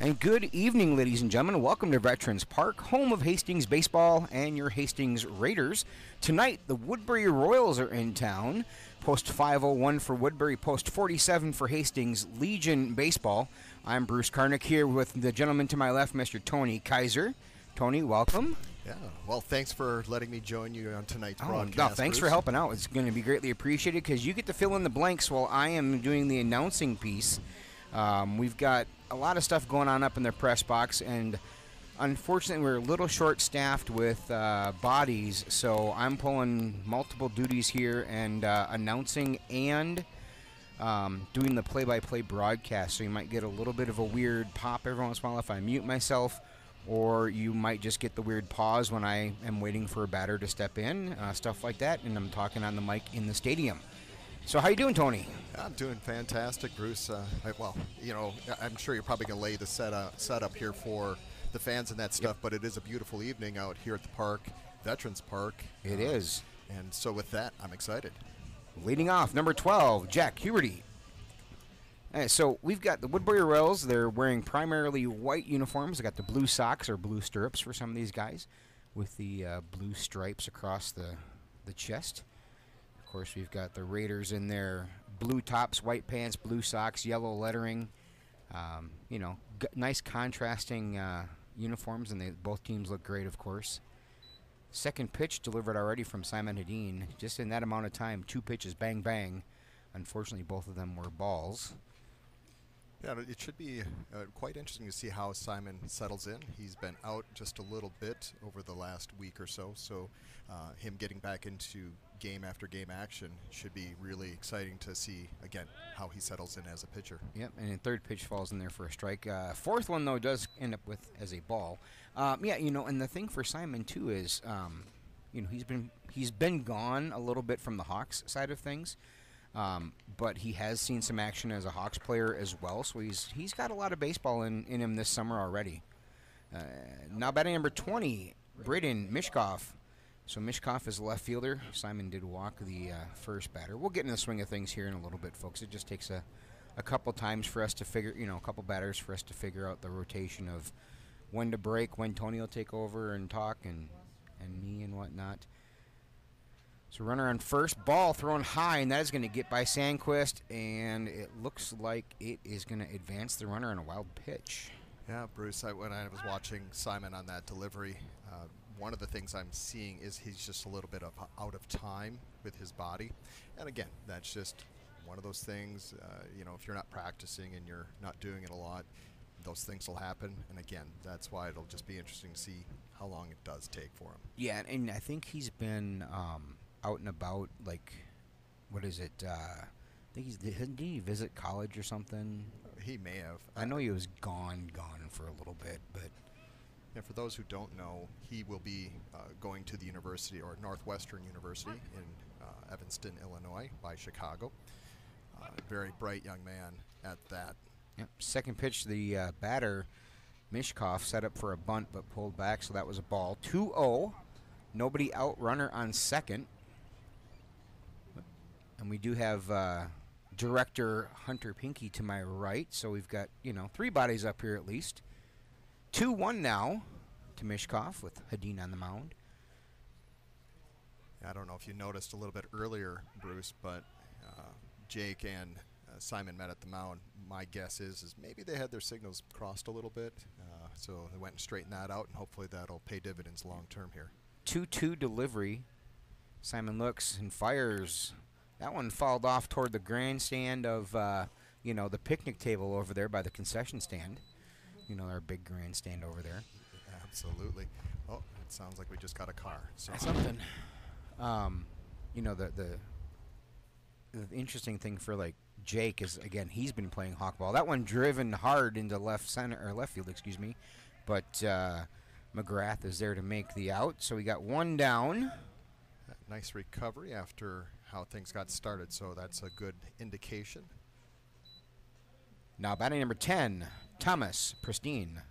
And good evening, ladies and gentlemen. Welcome to Veterans Park, home of Hastings baseball and your Hastings Raiders. Tonight, the Woodbury Royals are in town. Post 501 for Woodbury, post 47 for Hastings Legion baseball. I'm Bruce Karnick here with the gentleman to my left, Mr. Tony Kaiser. Tony, welcome. Yeah, well, thanks for letting me join you on tonight's broadcast. No, thanks Bruce. for helping out. It's going to be greatly appreciated because you get to fill in the blanks while I am doing the announcing piece. We've got a lot of stuff going on up in the press box, and unfortunately we're a little short-staffed with bodies, so I'm pulling multiple duties here and announcing and doing the play-by-play broadcast, so you might get a little bit of a weird pop every once in a while if I mute myself, or you might just get the weird pause when I am waiting for a batter to step in, stuff like that, and I'm talking on the mic in the stadium. So how you doing, Tony? I'm doing fantastic, Bruce. Well, you know, I'm sure you're probably going to lay the setup here for the fans and that stuff, but it is a beautiful evening out here at the park, Veterans Park. It is. And so with that, I'm excited. Leading off, number 12, Jack Huberty. So we've got the Woodbury Royals. They're wearing primarily white uniforms. They got the blue socks or blue stirrups for some of these guys with the blue stripes across the chest. Of course, we've got the Raiders in their blue tops, white pants, blue socks, yellow lettering. Nice contrasting uniforms, and both teams look great, of course. Second pitch delivered already from Simon Hedin. Just in that amount of time, 2 pitches, bang, bang. Unfortunately, both of them were balls. Yeah, it should be quite interesting to see how Simon settles in. He's been out just a little bit over the last week or so, him getting back into game after game action should be really exciting to see, again, how he settles in as a pitcher. Yep, and the third pitch falls in there for a strike. Fourth one, though, does end up as a ball. And the thing for Simon, too, is, he's been gone a little bit from the Hawks side of things. But he has seen some action as a Hawks player as well, so he's got a lot of baseball in him this summer already. Now batting number 20, Braden Mishkoff. So Mishkov is a left fielder. Simon did walk the first batter. We'll get in the swing of things here in a little bit, folks. It just takes a couple times for us to figure, a couple batters for us to figure out the rotation of when to break, when Tony will take over and talk, and me and whatnot. So runner on first, ball thrown high, and that is going to get by Sandquist, and it looks like it is going to advance the runner on a wild pitch. Yeah, Bruce, when I was watching Simon on that delivery, one of the things I'm seeing is he's just a little bit out of time with his body. And again, that's just one of those things, if you're not practicing and you're not doing it a lot, those things will happen. And again, that's why it'll just be interesting to see how long it does take for him. Yeah, and I think he's been out and about, like, what is it? I think didn't he visit college or something? He may have. I know he was gone for a little bit, but yeah, for those who don't know, he will be going to the university, or Northwestern University in Evanston, Illinois, by Chicago. Very bright young man at that. Yep. Second pitch, the batter, Mishkoff, set up for a bunt but pulled back, so that was a ball. 2-0. Nobody out, runner on second. And we do have Director Hunter Pinky to my right, so we've got, 3 bodies up here at least. 2-1 now to Mishkoff with Hedin on the mound. I don't know if you noticed a little bit earlier, Bruce, but Jake and Simon met at the mound. My guess is maybe they had their signals crossed a little bit, so they went and straightened that out, and hopefully that'll pay dividends long term here. 2-2 delivery. Simon looks and fires. That one fouled off toward the grandstand of, the picnic table over there by the concession stand. Our big grandstand over there. Absolutely. Oh, it sounds like we just got a car. So. Something. The interesting thing for, like, Jake is, again, he's been playing hawkball. That one driven hard into left field, but McGrath is there to make the out. So we got one down. Nice recovery after how things got started, so that's a good indication. Now batting number 10, Thomas Pristine.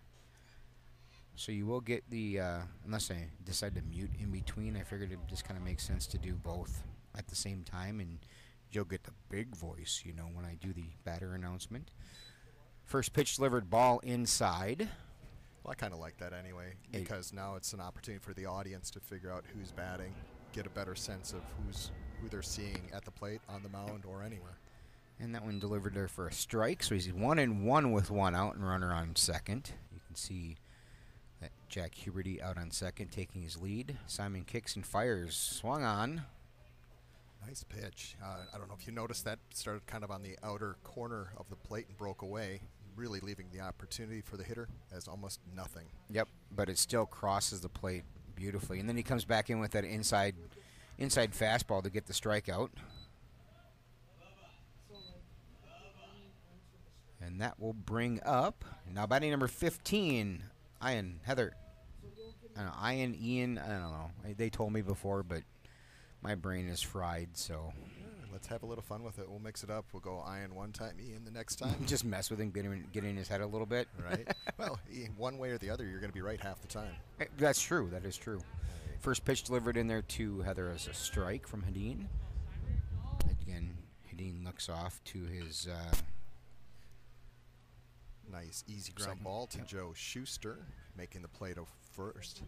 So you will get the, unless I decide to mute in between, I figured it just kind of makes sense to do both at the same time, and you'll get the big voice, when I do the batter announcement. First pitch delivered, ball inside. Well, I kind of like that anyway, because now it's an opportunity for the audience to figure out who's batting, get a better sense of who they're seeing at the plate, on the mound, or anywhere. And that one delivered there for a strike, so he's 1-1 with one out and runner on second. You can see that Jack Huberty out on second, taking his lead. Simon kicks and fires, swung on. Nice pitch. I don't know if you noticed that started kind of on the outer corner of the plate and broke away, really leaving the opportunity for the hitter as almost nothing. Yep, but it still crosses the plate beautifully. And then he comes back in with that inside fastball to get the strikeout. And that will bring up, now batting number 15, Ian, Heather. I don't know, Ian, I don't know. They told me before, but my brain is fried, so. Let's have a little fun with it. We'll mix it up. We'll go Ian one time, Ian the next time. Just mess with him, get in his head a little bit. Right. Well, one way or the other, you're going to be right half the time. That's true. That is true. First pitch delivered in there to Heather as a strike from Hedin. Again, Hedin looks off to his... nice easy ground ball to Joe Schuster, making the play to first.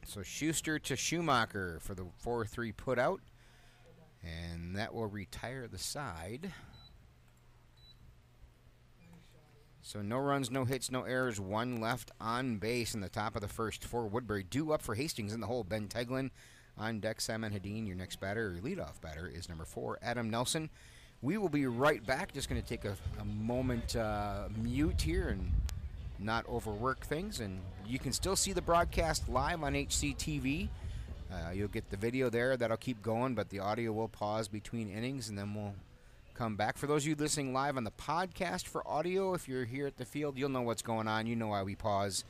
So Schuster to Schumacher for the 4-3 put out. And that will retire the side. So no runs, no hits, no errors, one left on base in the top of the first for Woodbury. Due up for Hastings in the hole. Ben Teglin on deck. Simon Hedin, your next batter, your leadoff batter, is number 4, Adam Nelson. We will be right back. Just going to take a moment mute here and not overwork things. And you can still see the broadcast live on HCTV. You'll get the video there. That'll keep going, but the audio will pause between innings, and then we'll come back. For those of you listening live on the podcast for audio, if you're here at the field, you'll know what's going on. You know why we pause.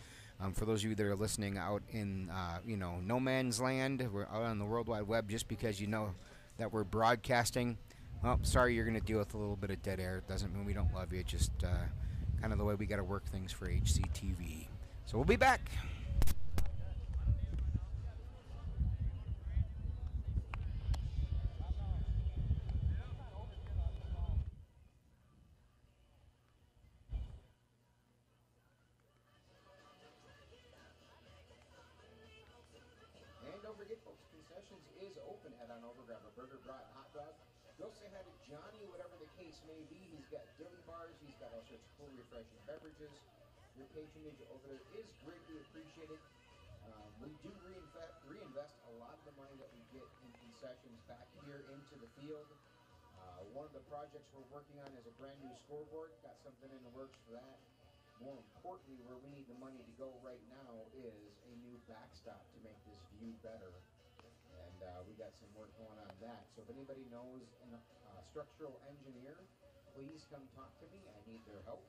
For those of you that are listening out in, no man's land, we're out on the World Wide Web, just because you know that we're broadcasting. Oh, sorry, you're going to deal with a little bit of dead air. It doesn't mean we don't love you. It's just kind of the way we got to work things for HCTV. So we'll be back. Beverages. Your patronage over there is greatly appreciated. We do reinvest a lot of the money that we get in concessions back here into the field. One of the projects we're working on is a brand new scoreboard. Got something in the works for that. More importantly, where we need the money to go right now is a new backstop to make this view better. And we got some work going on that. So if anybody knows a structural engineer, please come talk to me. I need their help.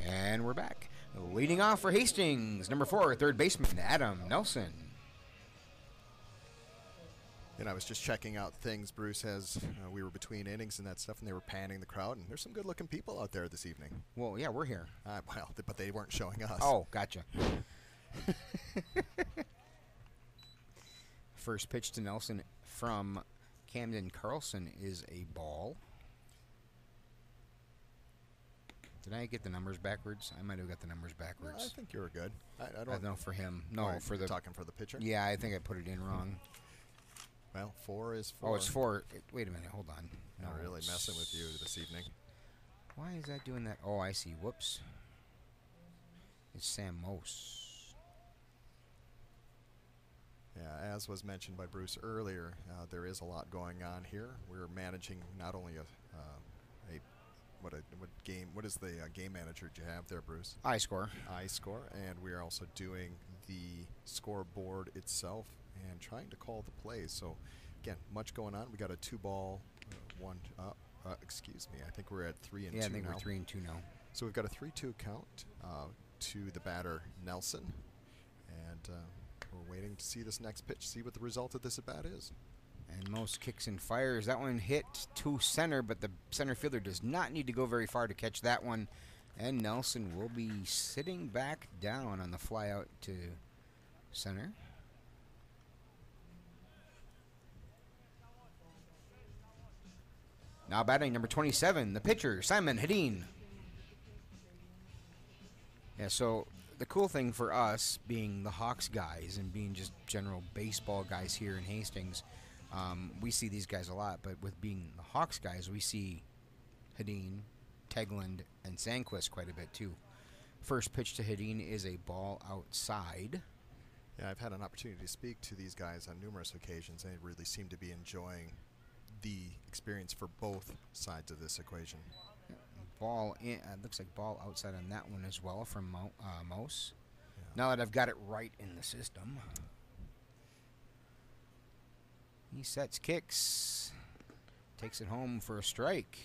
And we're back. Leading off for Hastings, number 4, third baseman, Adam Nelson. And I was just checking out things, Bruce, as we were between innings and that stuff, and they were panning the crowd, and there's some good-looking people out there this evening. Well, yeah, we're here. But they weren't showing us. Oh, gotcha. First pitch to Nelson from Camden Carlson is a ball. Did I get the numbers backwards? I might have got the numbers backwards. No, I think you were good. I don't know for him. No, for the talking for the pitcher. Yeah, I think I put it in wrong. Well, 4 is 4. Oh, it's 4. Wait a minute. Hold on. No, I'm really messing with you this evening. Why is that doing that? Oh, I see. Whoops. It's Sam Mose. Yeah, as was mentioned by Bruce earlier, there is a lot going on here. We're managing not only what is the game manager you have there, Bruce? iScore. iScore, and we are also doing the scoreboard itself and trying to call the plays. So, again, much going on. We got a 2-ball, excuse me. I think we're at 3-2 now. Yeah, I think we're 3-2 now. So we've got a 3-2 count to the batter Nelson, and we're waiting to see this next pitch, see what the result of this at bat is. And Most kicks and fires. That one hit to center, but the center fielder does not need to go very far to catch that one. And Nelson will be sitting back down on the fly out to center. Now batting number 27, the pitcher, Simon Hedin. Yeah, so the cool thing for us, being the Hawks guys and being just general baseball guys here in Hastings, we see these guys a lot. But with being the Hawks guys, we see Hedin, Tegland, and Sandquist quite a bit too. First pitch to Hedin is a ball outside. Yeah, I've had an opportunity to speak to these guys on numerous occasions, and they really seem to be enjoying the experience for both sides of this equation. Ball in, looks like ball outside on that one as well from Mose. Yeah. Now that I've got it right in the system. He sets, kicks, takes it home for a strike.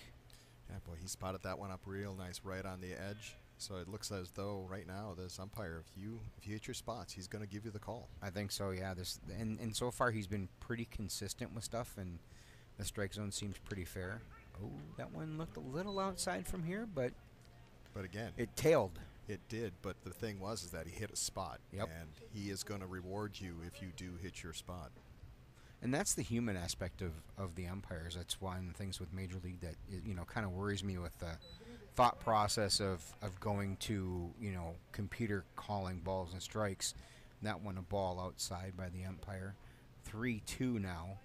Yeah, boy, he spotted that one up real nice right on the edge. So it looks as though right now this umpire, if you hit your spots, he's going to give you the call. I think so, yeah. And so far he's been pretty consistent with stuff, and the strike zone seems pretty fair. Oh, that one looked a little outside from here, but again, it tailed. It did, but the thing was is that he hit a spot, yep. And he is going to reward you if you do hit your spot. And that's the human aspect of the umpires. That's one of the things with Major League that kind of worries me with the thought process of going to computer calling balls and strikes. That one a ball outside by the umpire. 3-2 now.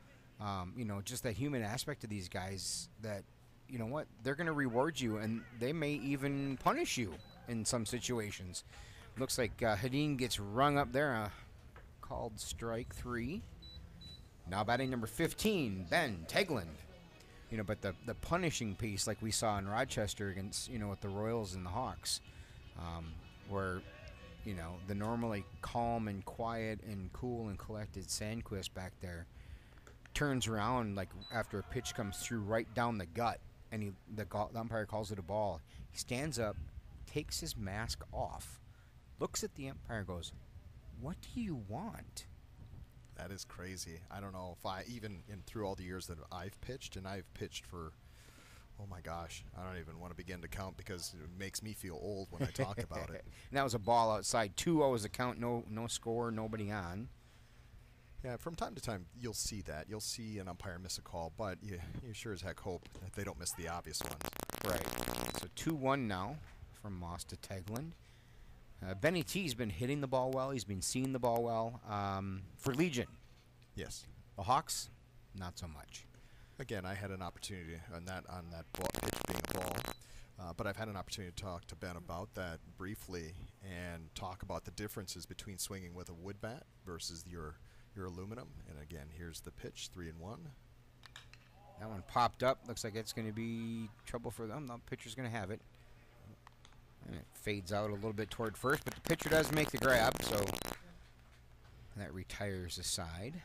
Just that human aspect of these guys that, they're going to reward you, and they may even punish you in some situations. Looks like Hedin gets rung up there, called strike 3. Now batting number 15, Ben Tegland. But the punishing piece, like we saw in Rochester against, with the Royals and the Hawks, where, the normally calm and quiet and cool and collected Sandquist back there turns around like after a pitch comes through right down the gut, and the umpire calls it a ball. He stands up, takes his mask off, looks at the umpire and goes, "What do you want?" That is crazy. I don't know if I even through all the years that I've pitched, and I've pitched for, oh my gosh, I don't even want to begin to count because it makes me feel old when I talk about it. And that was a ball outside. 2-0 was the count. No score, nobody on. Yeah, from time to time you'll see that. You'll see an umpire miss a call, but you sure as heck hope that they don't miss the obvious ones. Right. So 2-1 now from Moss to Tegland. Benny T's been hitting the ball well. He's been seeing the ball well. For Legion. Yes. The Hawks, not so much. Again, I had an opportunity on that ball, pitch being a ball. But I've had an opportunity to talk to Ben about that briefly and talk about the differences between swinging with a wood bat versus your aluminum. And again, here's the pitch, 3-1. That one popped up. Looks like it's going to be trouble for them. The pitcher's going to have it. And it fades out a little bit toward first, but the pitcher does make the grab, so that retires the side.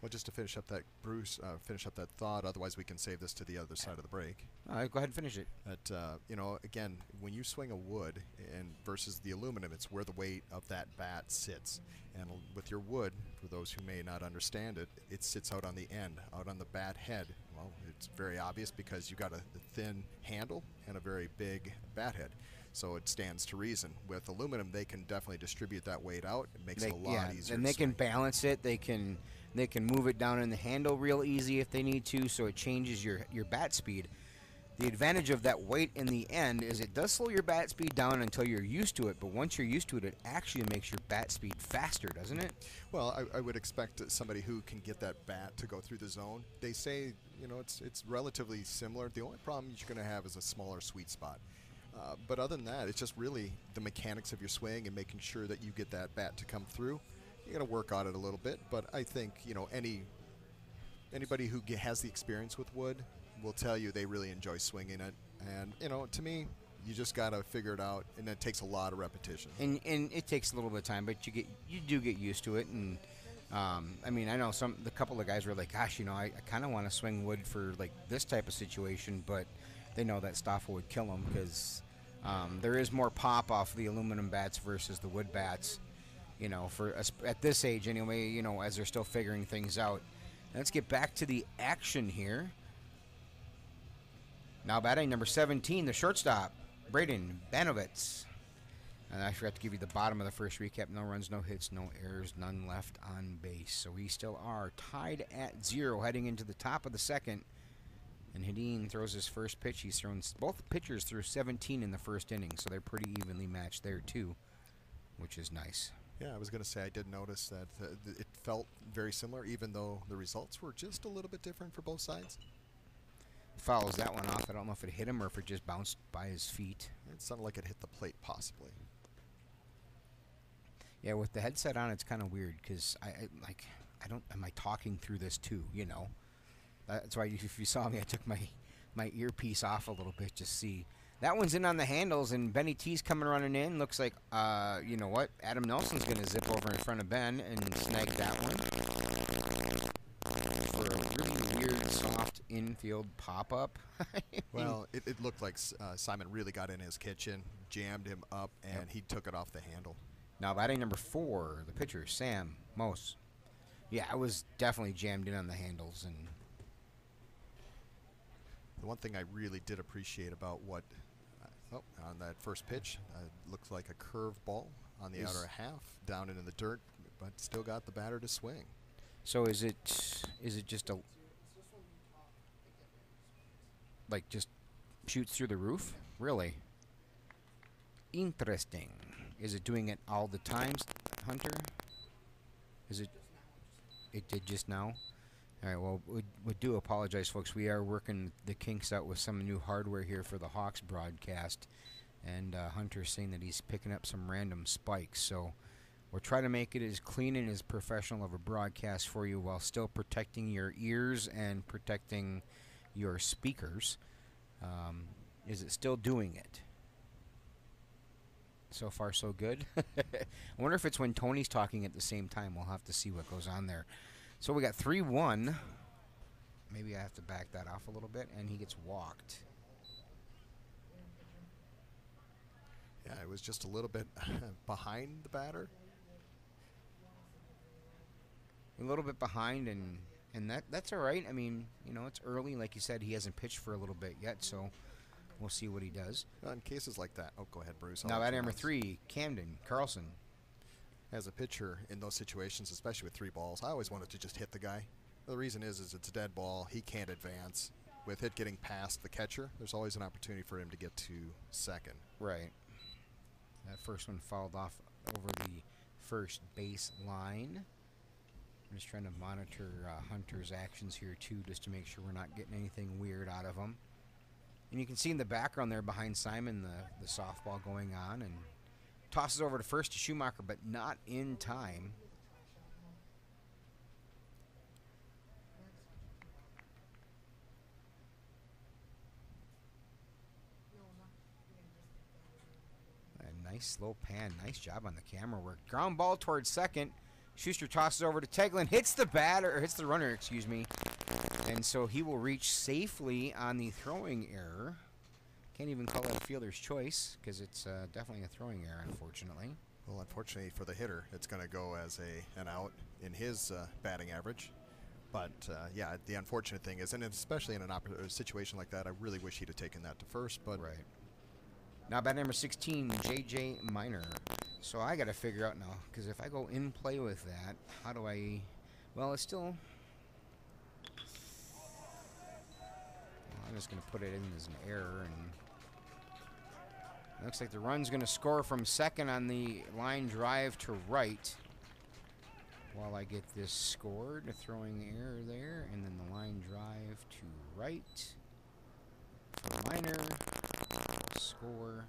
Well, just to finish up that, Bruce, finish up that thought, otherwise we can save this to the other side of the break. All right, go ahead and finish it. That, again, when you swing a wood and versus the aluminum, it's where the weight of that bat sits. And with your wood, for those who may not understand it, it sits out on the end, out on the bat head. Well, it's very obvious because you've got a thin handle and a very big bat head. So it stands to reason. With aluminum, they can definitely distribute that weight out. It makes it a lot easier. And they can balance it. They can move it down in the handle real easy if they need to, so it changes your bat speed. The advantage of that weight in the end is it does slow your bat speed down until you're used to it, but once you're used to it, it actually makes your bat speed faster, doesn't it? Well, I would expect somebody who can get that bat to go through the zone. They say, it's relatively similar. The only problem you're going to have is a smaller sweet spot. But other than that, it's just really the mechanics of your swing and making sure that you get that bat to come through. You got to work on it a little bit, but I think anybody who has the experience with wood will tell you they really enjoy swinging it. And to me, you just got to figure it out, and it takes a lot of repetition. And it takes a little bit of time, but you do get used to it. And I know the couple of guys were like, gosh, I kind of want to swing wood for like this type of situation, but they know that Stoffa would kill them because there is more pop off the aluminum bats versus the wood bats. For at this age anyway, as they're still figuring things out. Let's get back to the action here. Now batting number 17, the shortstop, Braden Mishkoff. And I forgot to give you the bottom of the first recap. No runs, no hits, no errors, none left on base. So we still are tied at 0 heading into the top of the second. And Hedin throws his first pitch. He's thrown both pitchers through 17 in the first inning, so they're pretty evenly matched there too, which is nice. Yeah, I was going to say I did notice that it felt very similar, even though the results were just a little bit different for both sides. Fouls that one off. I don't know if it hit him or if it just bounced by his feet. It sounded like it hit the plate, possibly. Yeah, with the headset on, it's kind of weird because I don't. Am I talking through this too? You know, that's why if you saw me, I took my earpiece off a little bit to see. That one's in on the handles, and Benny T's coming running in. Looks like, you know what? Adam Nelson's going to zip over in front of Ben and snag that one for a really weird, soft infield pop-up. Well, it looked like Simon really got in his kitchen, jammed him up, and he took it off the handle. Now, batting number 4, the pitcher, Sam Mose. Yeah, I was definitely jammed in on the handles. And the one thing I really did appreciate about what on that first pitch, looked like a curve ball on the outer half, down into the dirt, but still got the batter to swing. So is it just a just shoots through the roof? Really? Interesting. Is it doing it all the time, Hunter? Is it? It did just now? All right, well, we do apologize, folks. We are working the kinks out with some new hardware here for the Hawks broadcast, and Hunter's saying that he's picking up some random spikes. So we're trying to make it as clean and as professional of a broadcast for you while still protecting your ears and protecting your speakers. Is it still doing it? So far, so good. I wonder if it's when Tony's talking at the same time. We'll have to see what goes on there. So we got 3-1. Maybe I have to back that off a little bit, and he gets walked. Yeah, it was just a little bit behind the batter. A little bit behind, and that's all right. I mean, you know, it's early. Like you said, he hasn't pitched for a little bit yet, so we'll see what he does. In cases like that. Oh, go ahead, Bruce. Now, at number 3, Camden Carlson. As a pitcher in those situations, especially with 3 balls, I always wanted to just hit the guy. The reason is it's a dead ball. He can't advance. With it getting past the catcher, there's always an opportunity for him to get to second. Right. That first one fouled off over the first base line. I'm just trying to monitor Hunter's actions here, too, just to make sure we're not getting anything weird out of him. And you can see in the background there behind Simon the softball going on, and tosses over to first to Schumacher, but not in time. A nice slow pan. Nice job on the camera work. Ground ball towards second. Schuster tosses over to Teglin. Hits the batter, or hits the runner, excuse me. And so he will reach safely on the throwing error. Can't even call that a fielder's choice because it's definitely a throwing error, unfortunately. Well, unfortunately for the hitter, it's going to go as an out in his batting average. But, yeah, the unfortunate thing is, and especially in a situation like that, I really wish he'd have taken that to first. But right. Now, bat number 16, J.J. Minor. So I got to figure out now, because if I go in play with that, how do I... Well, it's still... Well, I'm just going to put it in as an error, and... Looks like the run's going to score from second on the line drive to right. While I get this scored, a throwing error there, and then the line drive to right for Minor. Score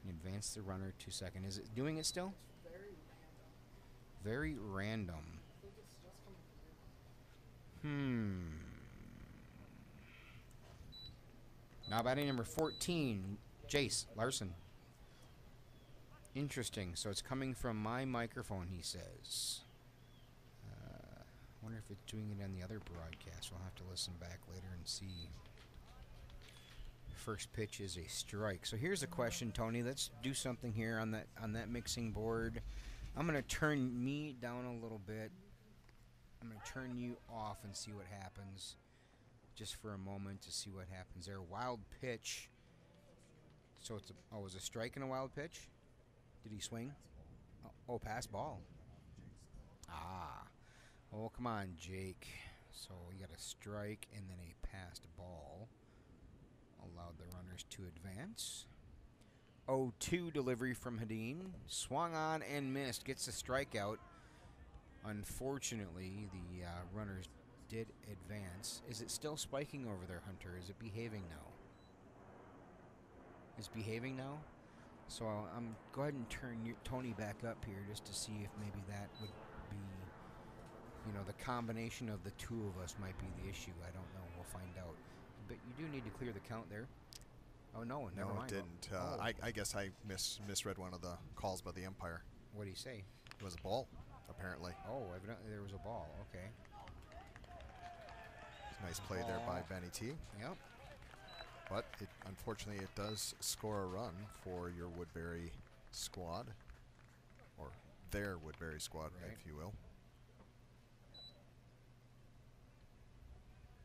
and advance the runner to second. Is it doing it still? Very random. Now batting number 14. Jace Larson. Interesting. So it's coming from my microphone, he says. Wonder if it's doing it on the other broadcast. We'll have to listen back later and see. First pitch is a strike. So here's a question, Tony. Let's do something here on that mixing board. I'm going to turn me down a little bit. I'm going to turn you off and see what happens. Just for a moment to see what happens there. Wild pitch. So it's was a strike and a wild pitch? Did he swing? Oh, pass ball. Ah. Oh, come on, Jake. So you got a strike and then a passed ball. Allowed the runners to advance. 0-2 delivery from Hedin. Swung on and missed. Gets a strikeout. Unfortunately, the runners did advance. Is it still spiking over there, Hunter? Is it behaving now? It's behaving now? So I'm go ahead and turn Tony back up here just to see if maybe that would be, you know, the combination of the two of us might be the issue. I don't know. We'll find out. But you do need to clear the count there. Oh, no, never mind. No, it didn't. I guess I misread one of the calls by the umpire. What did he say? It was a ball, apparently. Oh, evidently there was a ball. Okay. Nice play there by Benny T. Yep. But unfortunately, it does score a run for your Woodbury squad, or their Woodbury squad, right, if you will.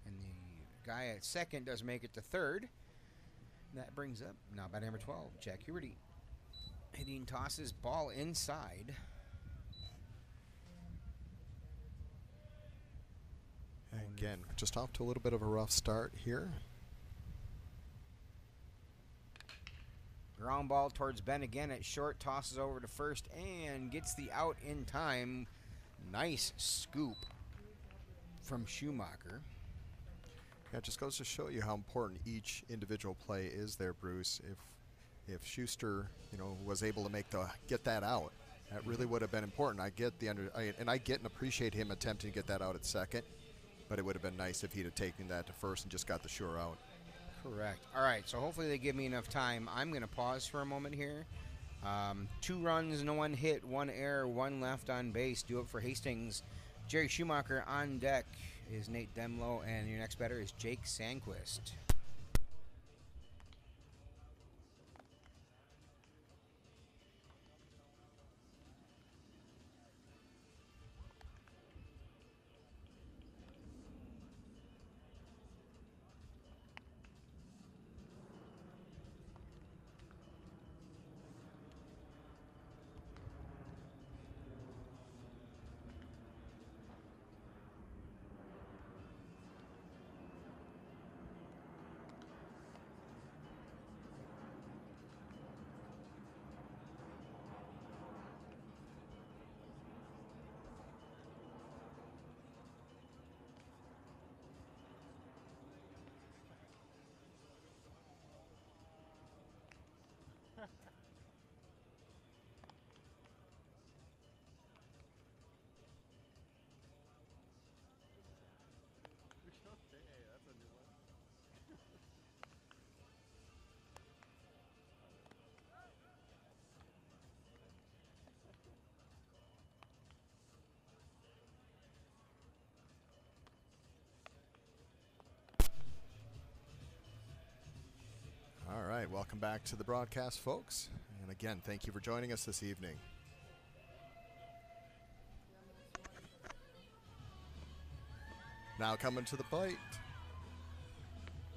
And the guy at second does make it to third. That brings up now batting number 12, Jack Huberty. Hitting tosses ball inside. Again, just off to a little bit of a rough start here. Ground ball towards Ben again at short, tosses over to first and gets the out in time. Nice scoop from Schumacher. Yeah, it just goes to show you how important each individual play is there, Bruce. If Schuster, you know, was able to get that out, that really would have been important. I get I get and appreciate him attempting to get that out at second, but it would have been nice if he'd have taken that to first and just got the sure out. Correct. All right, so hopefully they give me enough time. I'm going to pause for a moment here. 2 runs, no one hit, 1 error, 1 left on base. Do it for Hastings. Jerry Schumacher on deck is Nate Demlow, and your next batter is Jake Sandquist. All right, welcome back to the broadcast, folks. And again, thank you for joining us this evening. Now coming to the plate,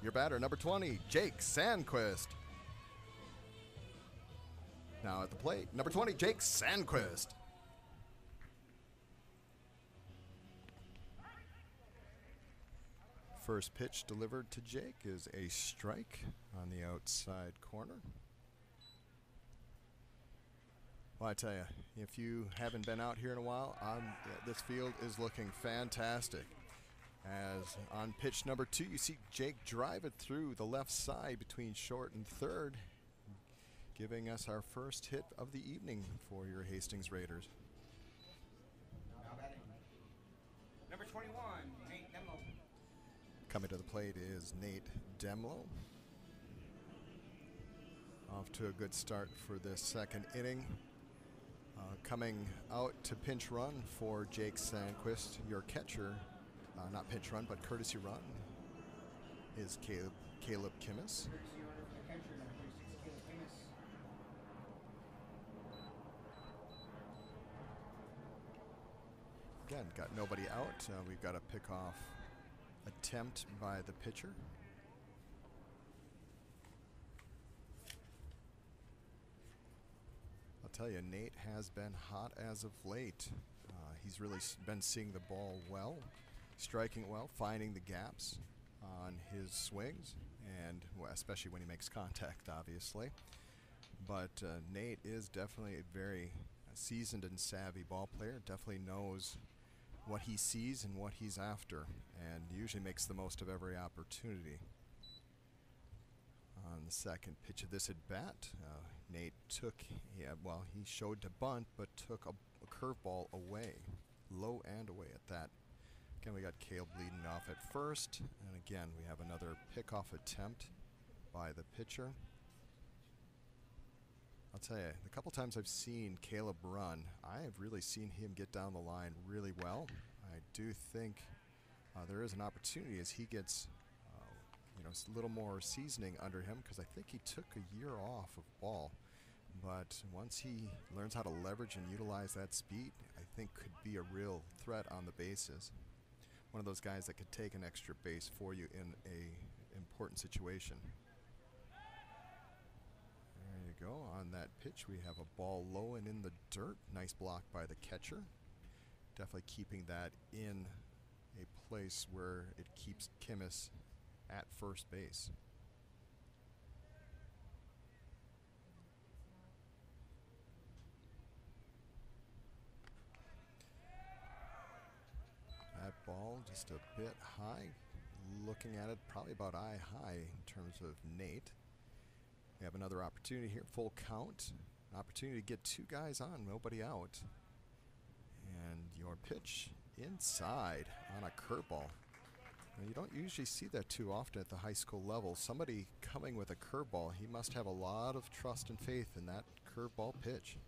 your batter, number 20, Jake Sandquist. Now at the plate, number 20, Jake Sandquist. First pitch delivered to Jake is a strike on the outside corner. Well, I tell you, if you haven't been out here in a while, this field is looking fantastic. As on pitch number 2, you see Jake drive it through the left side between short and third, giving us our first hit of the evening for your Hastings Raiders. Now batting number 21, Nate Demlow. Coming to the plate is Nate Demlow. Off to a good start for this second inning. Coming out to pinch run for Jake Sandquist, your catcher. Not pinch run, but courtesy run is Caleb Kimmis. Again, got nobody out. We've got a pickoff attempt by the pitcher. I'll tell you, Nate has been hot as of late. He's really been seeing the ball well. striking it well, finding the gaps on his swings, and especially when he makes contact, obviously. But Nate is definitely a very seasoned and savvy ball player. Definitely knows what he sees and what he's after, and usually makes the most of every opportunity. On the second pitch of this at bat, Nate took, he showed to bunt, but took a curveball away, low and away at that. Again, we got Caleb leading off at first, and again, we have another pickoff attempt by the pitcher. I'll tell you, the couple times I've seen Caleb run, I have really seen him get down the line really well. I do think there is an opportunity as he gets a little more seasoning under him, because I think he took a year off of ball. But once he learns how to leverage and utilize that speed, I think could be a real threat on the bases. One of those guys that could take an extra base for you in a important situation. There you go. On that pitch, we have a ball low and in the dirt. Nice block by the catcher. Definitely keeping that in a place where it keeps Kimmis at first base. That ball just a bit high. Looking at it, probably about eye high in terms of Nate. We have another opportunity here, full count. Opportunity to get two guys on, nobody out. And your pitch inside on a curveball. Now, you don't usually see that too often at the high school level. Somebody coming with a curveball, he must have a lot of trust and faith in that curveball pitch.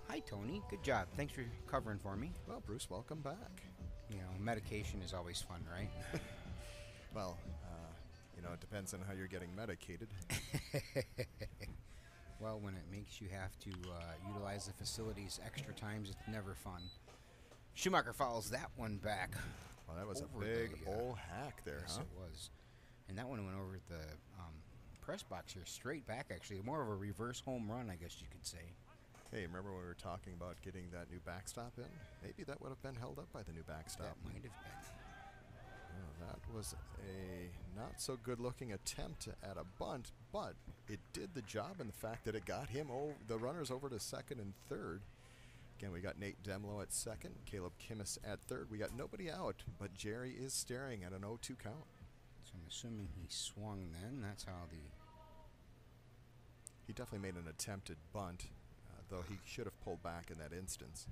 Hi, Tony. Good job. Thanks for covering for me. Well, Bruce, welcome back. You know, medication is always fun, right? Well, it depends on how you're getting medicated. Well, when it makes you have to utilize the facilities extra times, it's never fun. Schumacher follows that one back. Well, that was a big old hack there, yes, huh? It was. And that one went over the press box here, straight back, actually. More of a reverse home run, I guess you could say. Hey, remember when we were talking about getting that new backstop in? Maybe that would have been held up by the new backstop. That might have been. Oh, that was a not so good looking attempt at a bunt, but it did the job in the fact that it got him the runners over to second and third. Again, we got Nate Demlow at second, Caleb Kimmis at third. We got nobody out, but Jerry is staring at an 0-2 count. So I'm assuming he swung then. That's how He definitely made an attempted bunt, though he should have pulled back in that instance.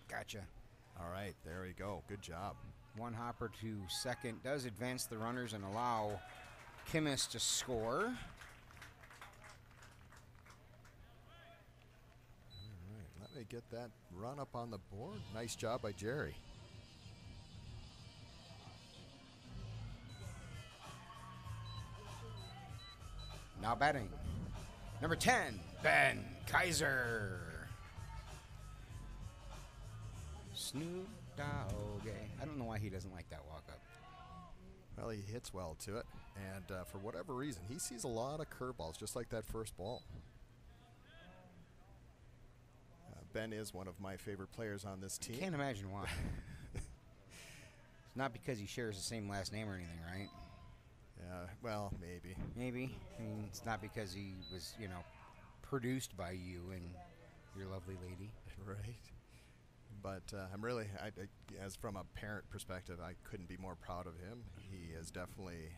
Gotcha. All right, there we go. Good job. One hopper to second does advance the runners and allow Kimmis to score. All right, let me get that run up on the board. Nice job by Jerry. Now batting, number 10, Ben Kaiser. Snoop Dogg. I don't know why he doesn't like that walk-up. Well, he hits well to it, and for whatever reason, he sees a lot of curveballs, just like that first ball. Ben is one of my favorite players on this team. I can't imagine why. It's not because he shares the same last name or anything, right? Yeah, well, maybe. Maybe. I mean, it's not because he was, produced by you and your lovely lady. Right. But I'm really, as from a parent perspective, I couldn't be more proud of him. He has definitely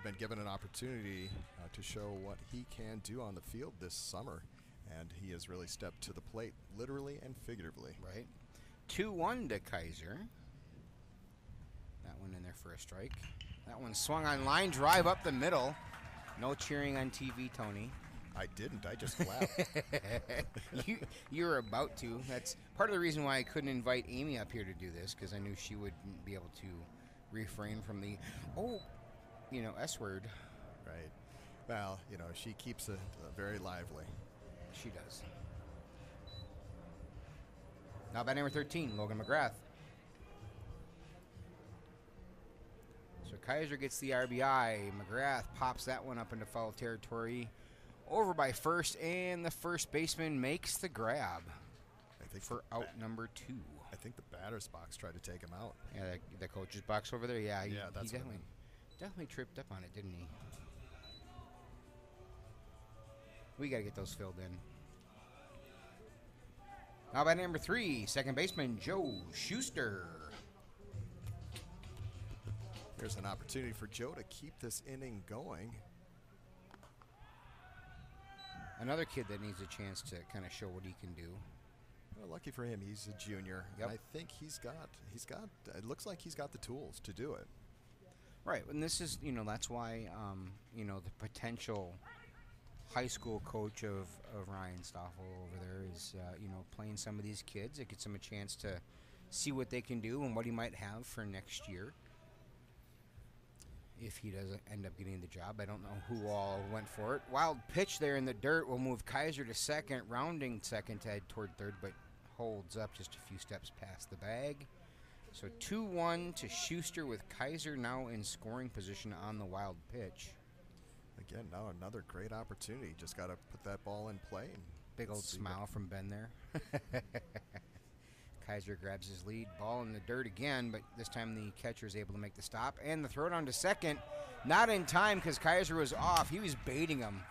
been given an opportunity to show what he can do on the field this summer, and he has really stepped to the plate, literally and figuratively. Right. 2-1 to Kaiser. That one in there for a strike. That one swung on line drive up the middle. No cheering on TV, Tony. I didn't. I just clapped. You were about to. That's part of the reason why I couldn't invite Amy up here to do this, because I knew she wouldn't be able to refrain from the, S word. Right. Well, she keeps it very lively. She does. Now bat number 13, Logan McGrath. So Kaiser gets the RBI. McGrath pops that one up into foul territory. Over by first, and the first baseman makes the grab. think for out number 2. I think the batter's box tried to take him out. Yeah, the coach's box over there. Yeah, he that's what I definitely tripped up on it, didn't he? We got to get those filled in. Now by number 3, second baseman Joe Schuster. There's an opportunity for Joe to keep this inning going. Another kid that needs a chance to kind of show what he can do. Well, lucky for him, he's a junior. Yep. And I think he's got. It looks like he's got the tools to do it. Right, and this is, that's why, the potential high school coach of Ryan Stoffel over there is, playing some of these kids. It gets him a chance to see what they can do and what he might have for next year. If he doesn't end up getting the job, I don't know who all went for it. Wild pitch there in the dirt will move Kaiser to second, rounding second to head toward third, but holds up just a few steps past the bag. So 2-1 to Schuster with Kaiser now in scoring position on the wild pitch. Again, now another great opportunity. Just got to put that ball in play. And big old smile from Ben there. Kaiser grabs his lead, ball in the dirt again, but this time the catcher is able to make the stop. And the throw down to second, not in time because Kaiser was off. He was baiting him.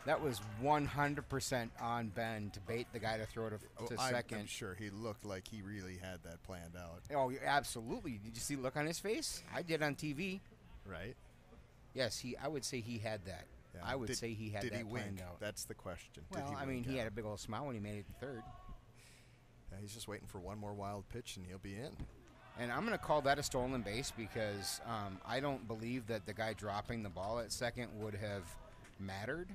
That was 100% on Ben to bait the guy to throw to second. I'm sure he looked like he really had that planned out. Oh, absolutely. Did you see the look on his face? I did on TV. Right? Yes, I would say he had that. Yeah. I would say he had that planned planned out. out. That's the question. Well, he had a big old smile when he made it to third. Yeah, he's just waiting for one more wild pitch, and he'll be in. And I'm going to call that a stolen base because I don't believe that the guy dropping the ball at second would have mattered.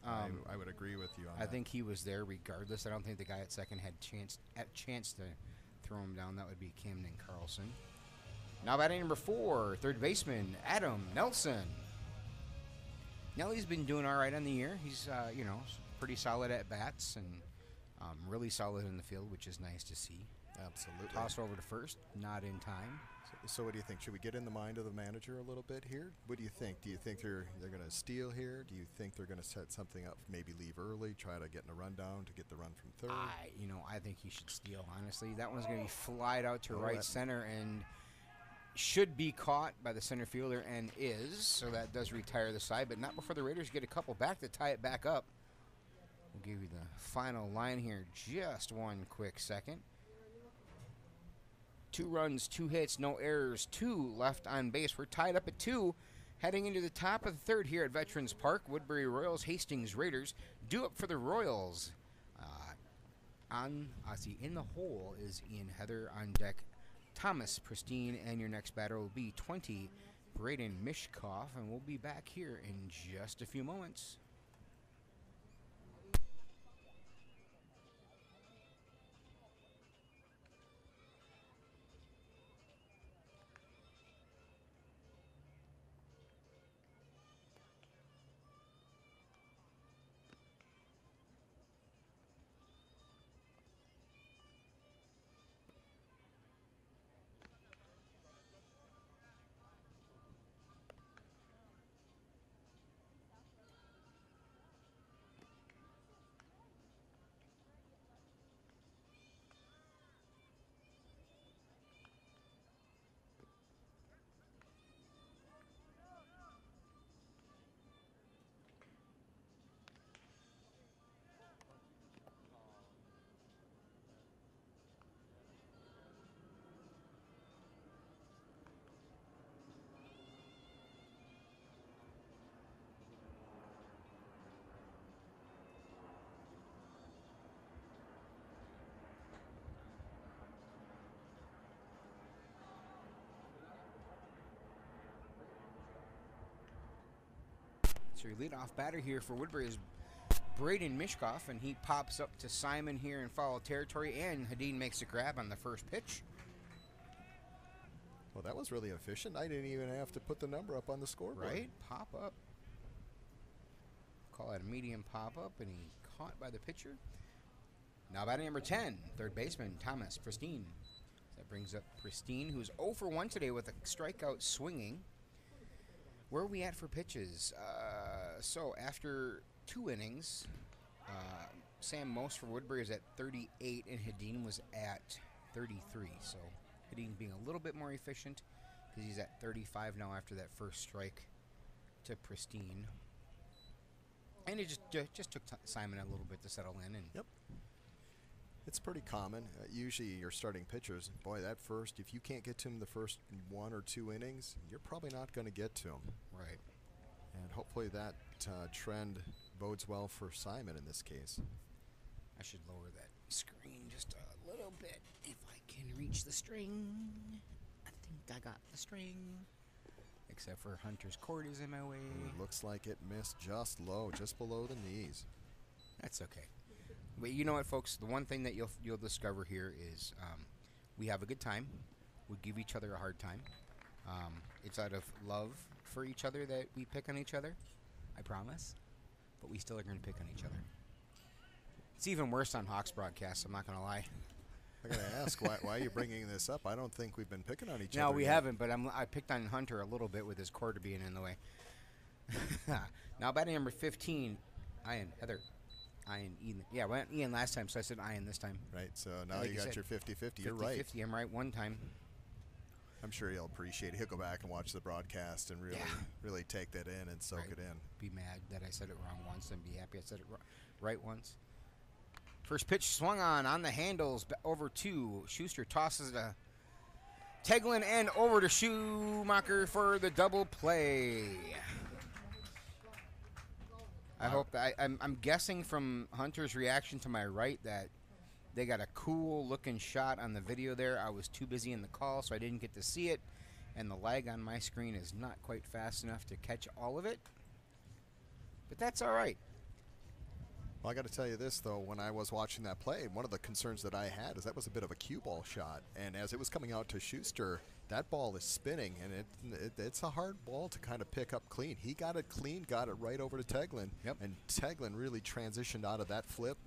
I would agree with you on that. I think he was there regardless. I don't think the guy at second had chance to throw him down. That would be Camden Carlson. Now batting number 4, third baseman Adam Nelson. Nelly's been doing all right on the year. He's pretty solid at bats and really solid in the field, which is nice to see. Absolutely. Toss over to first, not in time. So what do you think? Should we get in the mind of the manager a little bit here? What do you think? Do you think they're going to steal here? Do you think they're going to set something up, maybe leave early, try to get in a rundown to get the run from third? I think he should steal, honestly. That one's going to be flied out to right center and should be caught by the center fielder and is, so that does retire the side, but not before the Raiders get a couple back to tie it back up. We'll give you the final line here just one quick second. 2 runs, 2 hits, no errors, 2 left on base. We're tied up at 2, heading into the top of the third here at Veterans Park. Woodbury Royals, Hastings Raiders. Due up for the Royals. In the hole is Ian Heather. On deck, Thomas Pristine. And your next batter will be 20, Braden Mishkoff. And we'll be back here in just a few moments. So your leadoff batter here for Woodbury is Braden Mishkoff, and he pops up to Simon here in foul territory, and Hadeen makes a grab on the first pitch. Well, that was really efficient. I didn't even have to put the number up on the scoreboard. Right? Pop up. Call that a medium pop up, and he caught by the pitcher. Now batting number 10, third baseman Thomas Pristine. That brings up Pristine, who's 0 for 1 today with a strikeout swinging. Where are we at for pitches? So after 2 innings, Sam most for Woodbury is at 38, and Hedin was at 33. So Hedin being a little bit more efficient because he's at 35 now after that first strike to Pristine. And it just took Simon a little bit to settle in. And Yep. It's pretty common. Usually your starting pitchers, boy, that first, if you can't get to him the first 1 or 2 innings, you're probably not going to get to him. Right. And hopefully that trend bodes well for Simon in this case. I should lower that screen just a little bit if I can reach the string. I think I got the string. Except for Hunter's cord is in my way. Looks like it missed just low, just below the knees. That's okay. But you know what, folks? The one thing that you'll discover here is we have a good time. We give each other a hard time. It's out of love for each other that we pick on each other. I promise. But we still are going to pick on each other. It's even worse on Hawks broadcasts, I'm not going to lie. I got to ask, why are you bringing this up? I don't think we've been picking on each other. No, we yet. haven't, but I picked on Hunter a little bit with his cord being in the way. Now, batting number 15, Ian, Heather. Ian, Ian. Yeah, I went Ian last time, so I said Ian this time. Right, so now Like you you got said, your 50-50. You're right. 50-50, I'm right one time. I'm sure he'll appreciate it. He'll go back and watch the broadcast and really take that in and soak it in. Be mad that I said it wrong once and be happy I said it right once. First pitch swung on the handles, over to Schuster, tosses it to Teglin and over to Schumacher for the double play. I hope that I'm guessing from Hunter's reaction to my right that they got a cool looking shot on the video there. I was too busy in the call, so I didn't get to see it, and the lag on my screen is not quite fast enough to catch all of it. But that's all right. Well, I got to tell you this, though. When I was watching that play, one of the concerns that I had is that was a bit of a cue ball shot. And as it was coming out to Schuster, that ball is spinning, and it's a hard ball to kind of pick up clean. He got it clean, got it right over to Teglin. Yep. And Teglin really transitioned out of that flip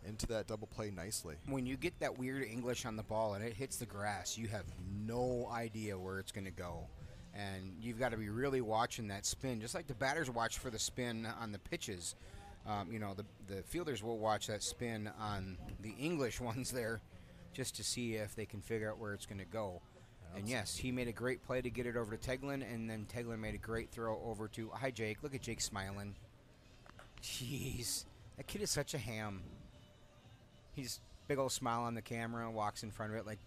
into that double play nicely. When you get that weird English on the ball and it hits the grass, you have no idea where it's going to go. And you've got to be really watching that spin, just like the batters watch for the spin on the pitches. The fielders will watch that spin on the English ones there just to see if they can figure out where it's going to go. And yes, he made a great play to get it over to Teglin, and then Teglin made a great throw over to, hi Jake, look at Jake smiling. Jeez, that kid is such a ham. He's big old smile on the camera, walks in front of it like,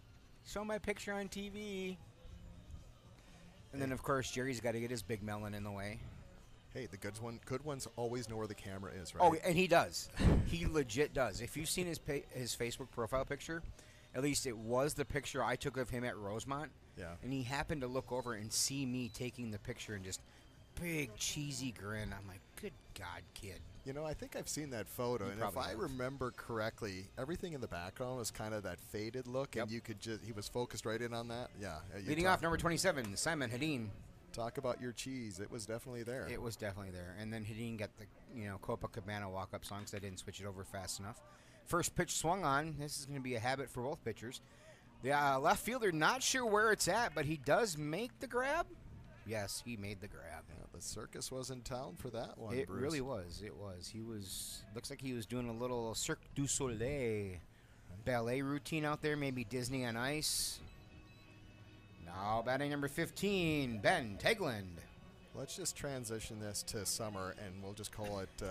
show my picture on TV. And then, of course, Jerry's got to get his big melon in the way. Hey, the good ones always know where the camera is, right? Oh, and he does. He legit does. If you've seen his Facebook profile picture, at least it was the picture I took of him at Rosemont. Yeah. And he happened to look over and see me taking the picture and just big cheesy grin. I'm like, good God, kid. You know, I think I've seen that photo, and if I remember correctly, everything in the background was kind of that faded look, and you could he was focused right in on that. Yeah. Leading off, number 27, Simon Hedin. Talk about your cheese. It was definitely there. It was definitely there. And then Hedin got the, Copacabana walk-up song, because I didn't switch it over fast enough. First pitch swung on. This is going to be a habit for both pitchers. The left fielder, not sure where it's at, but he does make the grab. Yes, he made the grab. Yeah, the circus was in town for that one, It Bruce. really was. It was. Looks like he was doing a little Cirque du Soleil ballet routine out there, maybe Disney on Ice. Now batting number 15, Ben Teglin. Let's just transition this to summer, and we'll just call it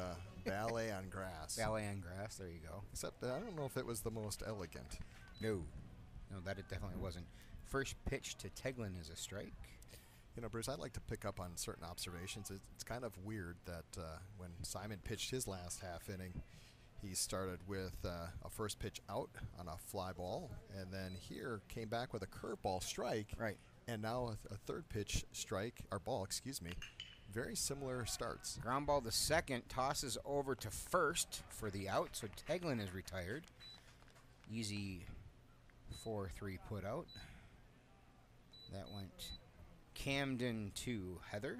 ballet on grass. Ballet on grass, there you go. Except I don't know if it was the most elegant. No, that it definitely wasn't. First pitch to Teglin is a strike. You know, Bruce, I'd like to pick up on certain observations. It's kind of weird that when Simon pitched his last half inning, he started with a first pitch out on a fly ball, and then here came back with a curveball strike. Right. And now a third pitch strike, or ball, excuse me. Very similar starts. Ground ball to second, tosses over to first for the out, so Teglin is retired. Easy 4-3 put out. That went Camden to Heather.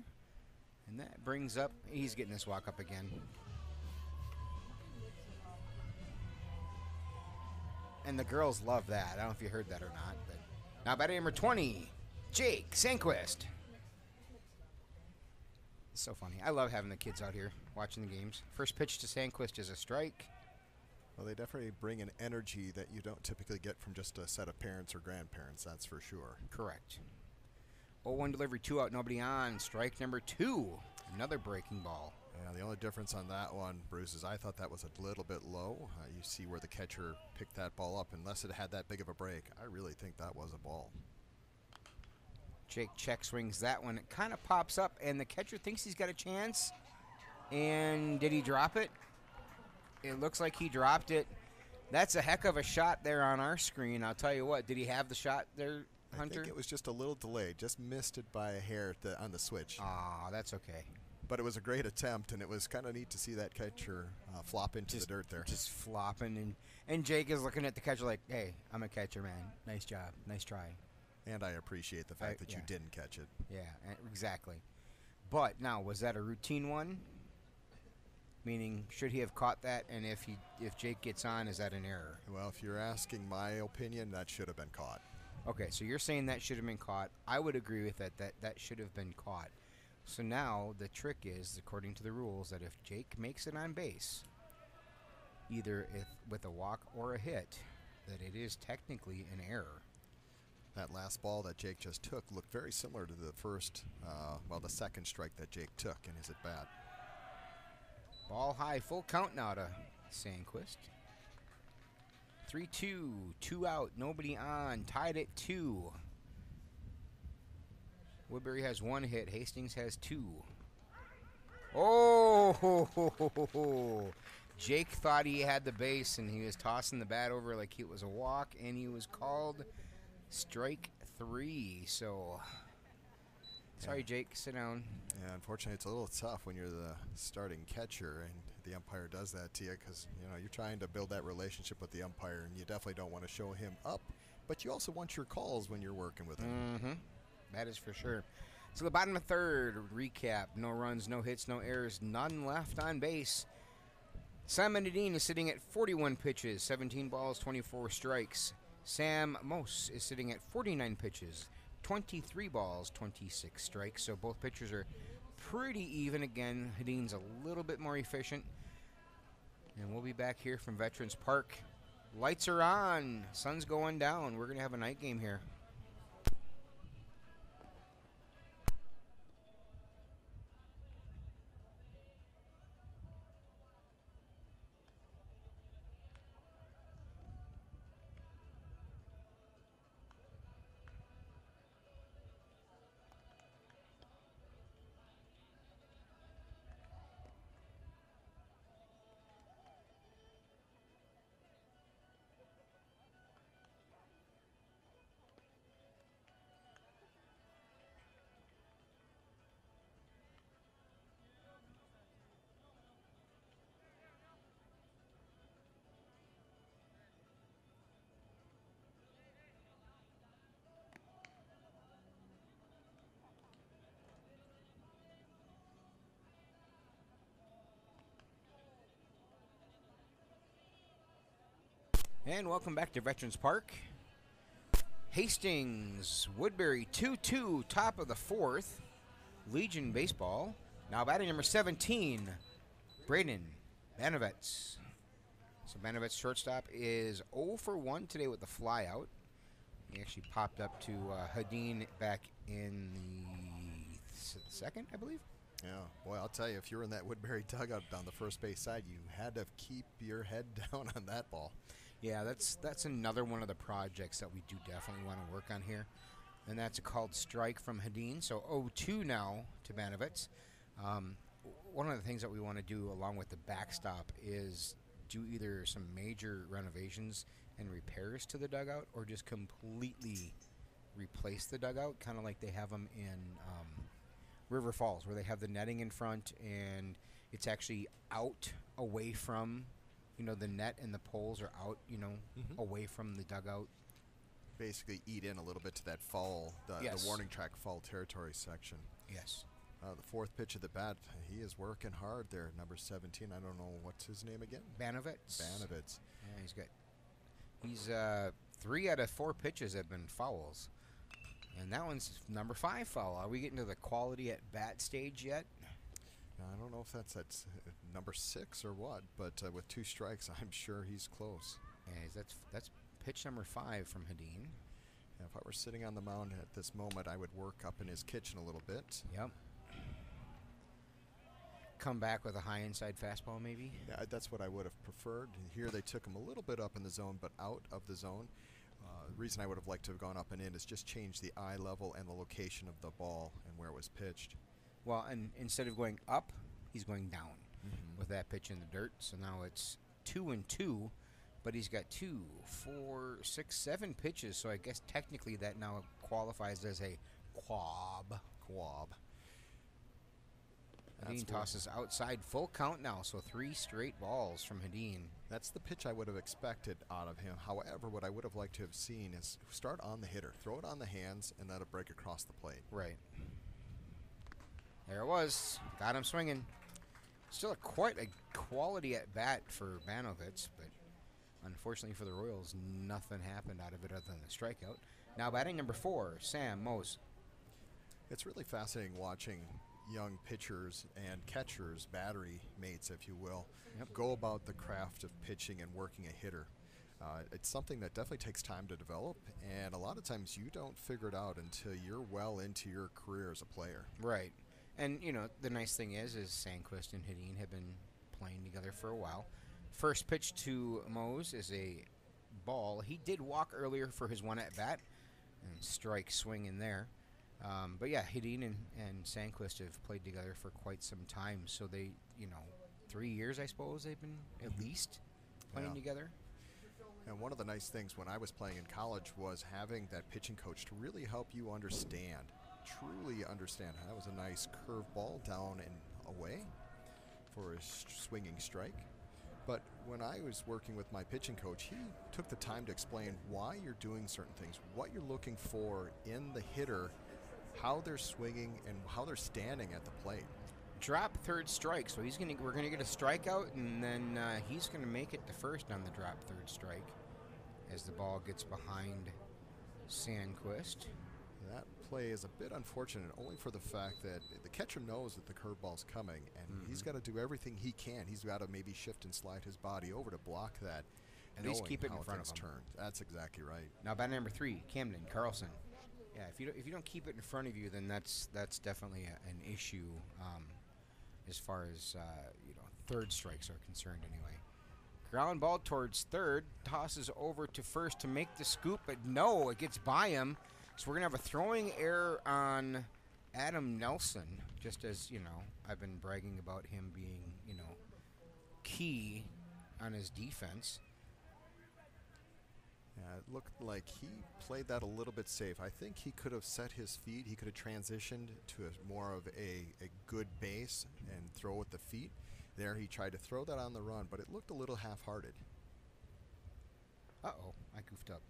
And that brings up, he's getting this walk up again. And the girls love that. I don't know if you heard that or not. But now batting number 20, Jake Sandquist. It's so funny. I love having the kids out here watching the games. First pitch to Sandquist is a strike. Well, they definitely bring an energy that you don't typically get from just a set of parents or grandparents, that's for sure. Correct. 0-1 delivery, 2 out, nobody on. Strike number 2. Another breaking ball. Yeah, the only difference on that one, Bruce, is I thought that was a little bit low. You see where the catcher picked that ball up. Unless it had that big of a break, I really think that was a ball. Jake check swings that one. It kind of pops up, and the catcher thinks he's got a chance. And did he drop it? It looks like he dropped it. That's a heck of a shot there on our screen. I'll tell you what. Did he have the shot there, Hunter? I think it was just a little delayed. Just missed it by a hair on the switch. Ah, that's okay. But it was a great attempt, and it was kind of neat to see that catcher flop into the dirt there. Just flopping. And Jake is looking at the catcher like, hey, I'm a catcher, man. Nice job. Nice try. And I appreciate the fact that you didn't catch it. Yeah, exactly. But now, was that a routine one? Meaning, should he have caught that? And if Jake gets on, is that an error? Well, if you're asking my opinion, that should have been caught. Okay, so you're saying that should have been caught. I would agree with that should have been caught. So now the trick is, according to the rules, that if Jake makes it on base, either with a walk or a hit, that it is technically an error. That last ball that Jake just took looked very similar to the first, the second strike that Jake took in his at-bat. Ball high, full count now to Sandquist. 3-2, 2 out, nobody on, tied at 2. Woodbury has 1 hit, Hastings has 2. Oh, Jake thought he had the base, and he was tossing the bat over like it was a walk, and he was called strike 3. So, sorry, Jake, sit down. Yeah, unfortunately, it's a little tough when you're the starting catcher and the umpire does that to you because, you're trying to build that relationship with the umpire, and you definitely don't want to show him up, but you also want your calls when you're working with him. Mm-hmm. That is for sure. So the bottom of third, recap. No runs, no hits, no errors, none left on base. Simon Nadine is sitting at 41 pitches, 17 balls, 24 strikes. Sam Mose is sitting at 49 pitches, 23 balls, 26 strikes. So both pitchers are pretty even. Again, Hadine's a little bit more efficient. And we'll be back here from Veterans Park. Lights are on. Sun's going down. We're going to have a night game here. And welcome back to Veterans Park. Hastings, Woodbury, 2-2, top of the 4th. Legion Baseball. Now batting number 17, Braden Mishkoff. So Mishkoff's shortstop is 0 for 1 today with the fly out. He actually popped up to Hadine back in the second, I believe. Yeah, boy, I'll tell you, if you were in that Woodbury dugout down the first base side, you had to keep your head down on that ball. Yeah, that's another one of the projects that we do definitely want to work on here. And that's called strike from Hadine. So 0-2 now to Mishkoff. One of the things that we want to do along with the backstop is do either some major renovations and repairs to the dugout or just completely replace the dugout, kind of like they have them in River Falls, where they have the netting in front and it's actually out away from the net, and the poles are out, away from the dugout. Basically eat in a little bit to that fall, the warning track fall territory section. Yes. The fourth pitch of the bat, he is working hard there, number 17. I don't know, what's his name again? Banovitz. Yeah, he's good. He's 3 out of 4 pitches have been fouls. And that one's number 5 foul. Are we getting to the quality at bat stage yet? I don't know if that's at number 6 or what, but with 2 strikes, I'm sure he's close. Yeah, that's pitch number 5 from Hedin. Yeah, if I were sitting on the mound at this moment, I would work up in his kitchen a little bit. Yep. Come back with a high inside fastball, maybe? Yeah, that's what I would have preferred. Here they took him a little bit up in the zone, but out of the zone. The reason I would have liked to have gone up and in is just change the eye level and the location of the ball and where it was pitched. Well, and instead of going up, he's going down with that pitch in the dirt. So now it's 2-2, but he's got 2, 4, 6, 7 pitches. So I guess technically that now qualifies as a quab. Hedin tosses outside, full count now, so 3 straight balls from Hedin. That's the pitch I would have expected out of him. However, what I would have liked to have seen is start on the hitter, throw it on the hands, and let it break across the plate. Right. There it was. Got him swinging. Still quite a quality at bat for Banovitz, but unfortunately for the Royals, nothing happened out of it other than the strikeout. Now batting number 4, Sam Mose. It's really fascinating watching young pitchers and catchers, battery mates, if you will, go about the craft of pitching and working a hitter. It's something that definitely takes time to develop, and a lot of times you don't figure it out until you're well into your career as a player. Right. And, you know, the nice thing is Sandquist and Hedin have been playing together for a while. First pitch to Mose is a ball. He did walk earlier for his one at-bat, and strike swing in there. But yeah, Hedin and Sandquist have played together for quite some time. So they, 3 years, I suppose, they've been at least playing together. And one of the nice things when I was playing in college was having that pitching coach to really help you understand, truly understand. That was a nice curve ball down and away for a swinging strike. But when I was working with my pitching coach, he took the time to explain why you're doing certain things, what you're looking for in the hitter, how they're swinging, and how they're standing at the plate. Drop third strike, so we're gonna get a strikeout, and then he's gonna make it to first on the drop third strike as the ball gets behind Sandquist. That play is a bit unfortunate, only for the fact that the catcher knows that the curveball's coming, and he's got to do everything he can. He's got to maybe shift and slide his body over to block that. At least keep it in front of him. Turned. That's exactly right. Now, bat number 3, Camden Carlson. Yeah, if you don't keep it in front of you, then that's definitely an issue as far as third strikes are concerned. Anyway, ground ball towards third, tosses over to first to make the scoop, but no, it gets by him. So we're gonna have a throwing error on Adam Nelson. Just as I've been bragging about him being key on his defense. Yeah, it looked like he played that a little bit safe. I think he could have set his feet. He could have transitioned to more of a good base and throw with the feet. There he tried to throw that on the run, but it looked a little half-hearted. Uh-oh, I goofed up.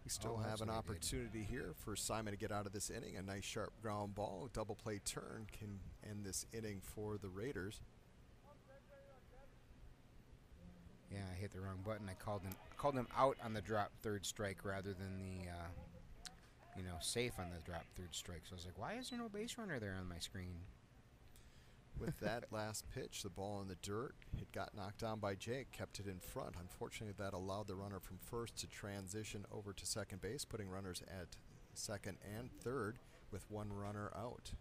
We still have an opportunity here for Simon to get out of this inning. A nice sharp ground ball, double play turn can end this inning for the Raiders. Yeah, I hit the wrong button. I called him out on the drop third strike rather than the safe on the drop third strike. So I was like, why is there no base runner there on my screen? With that last pitch, the ball in the dirt, it got knocked down by Jake, kept it in front. Unfortunately, that allowed the runner from first to transition over to second base, putting runners at second and third with one runner out.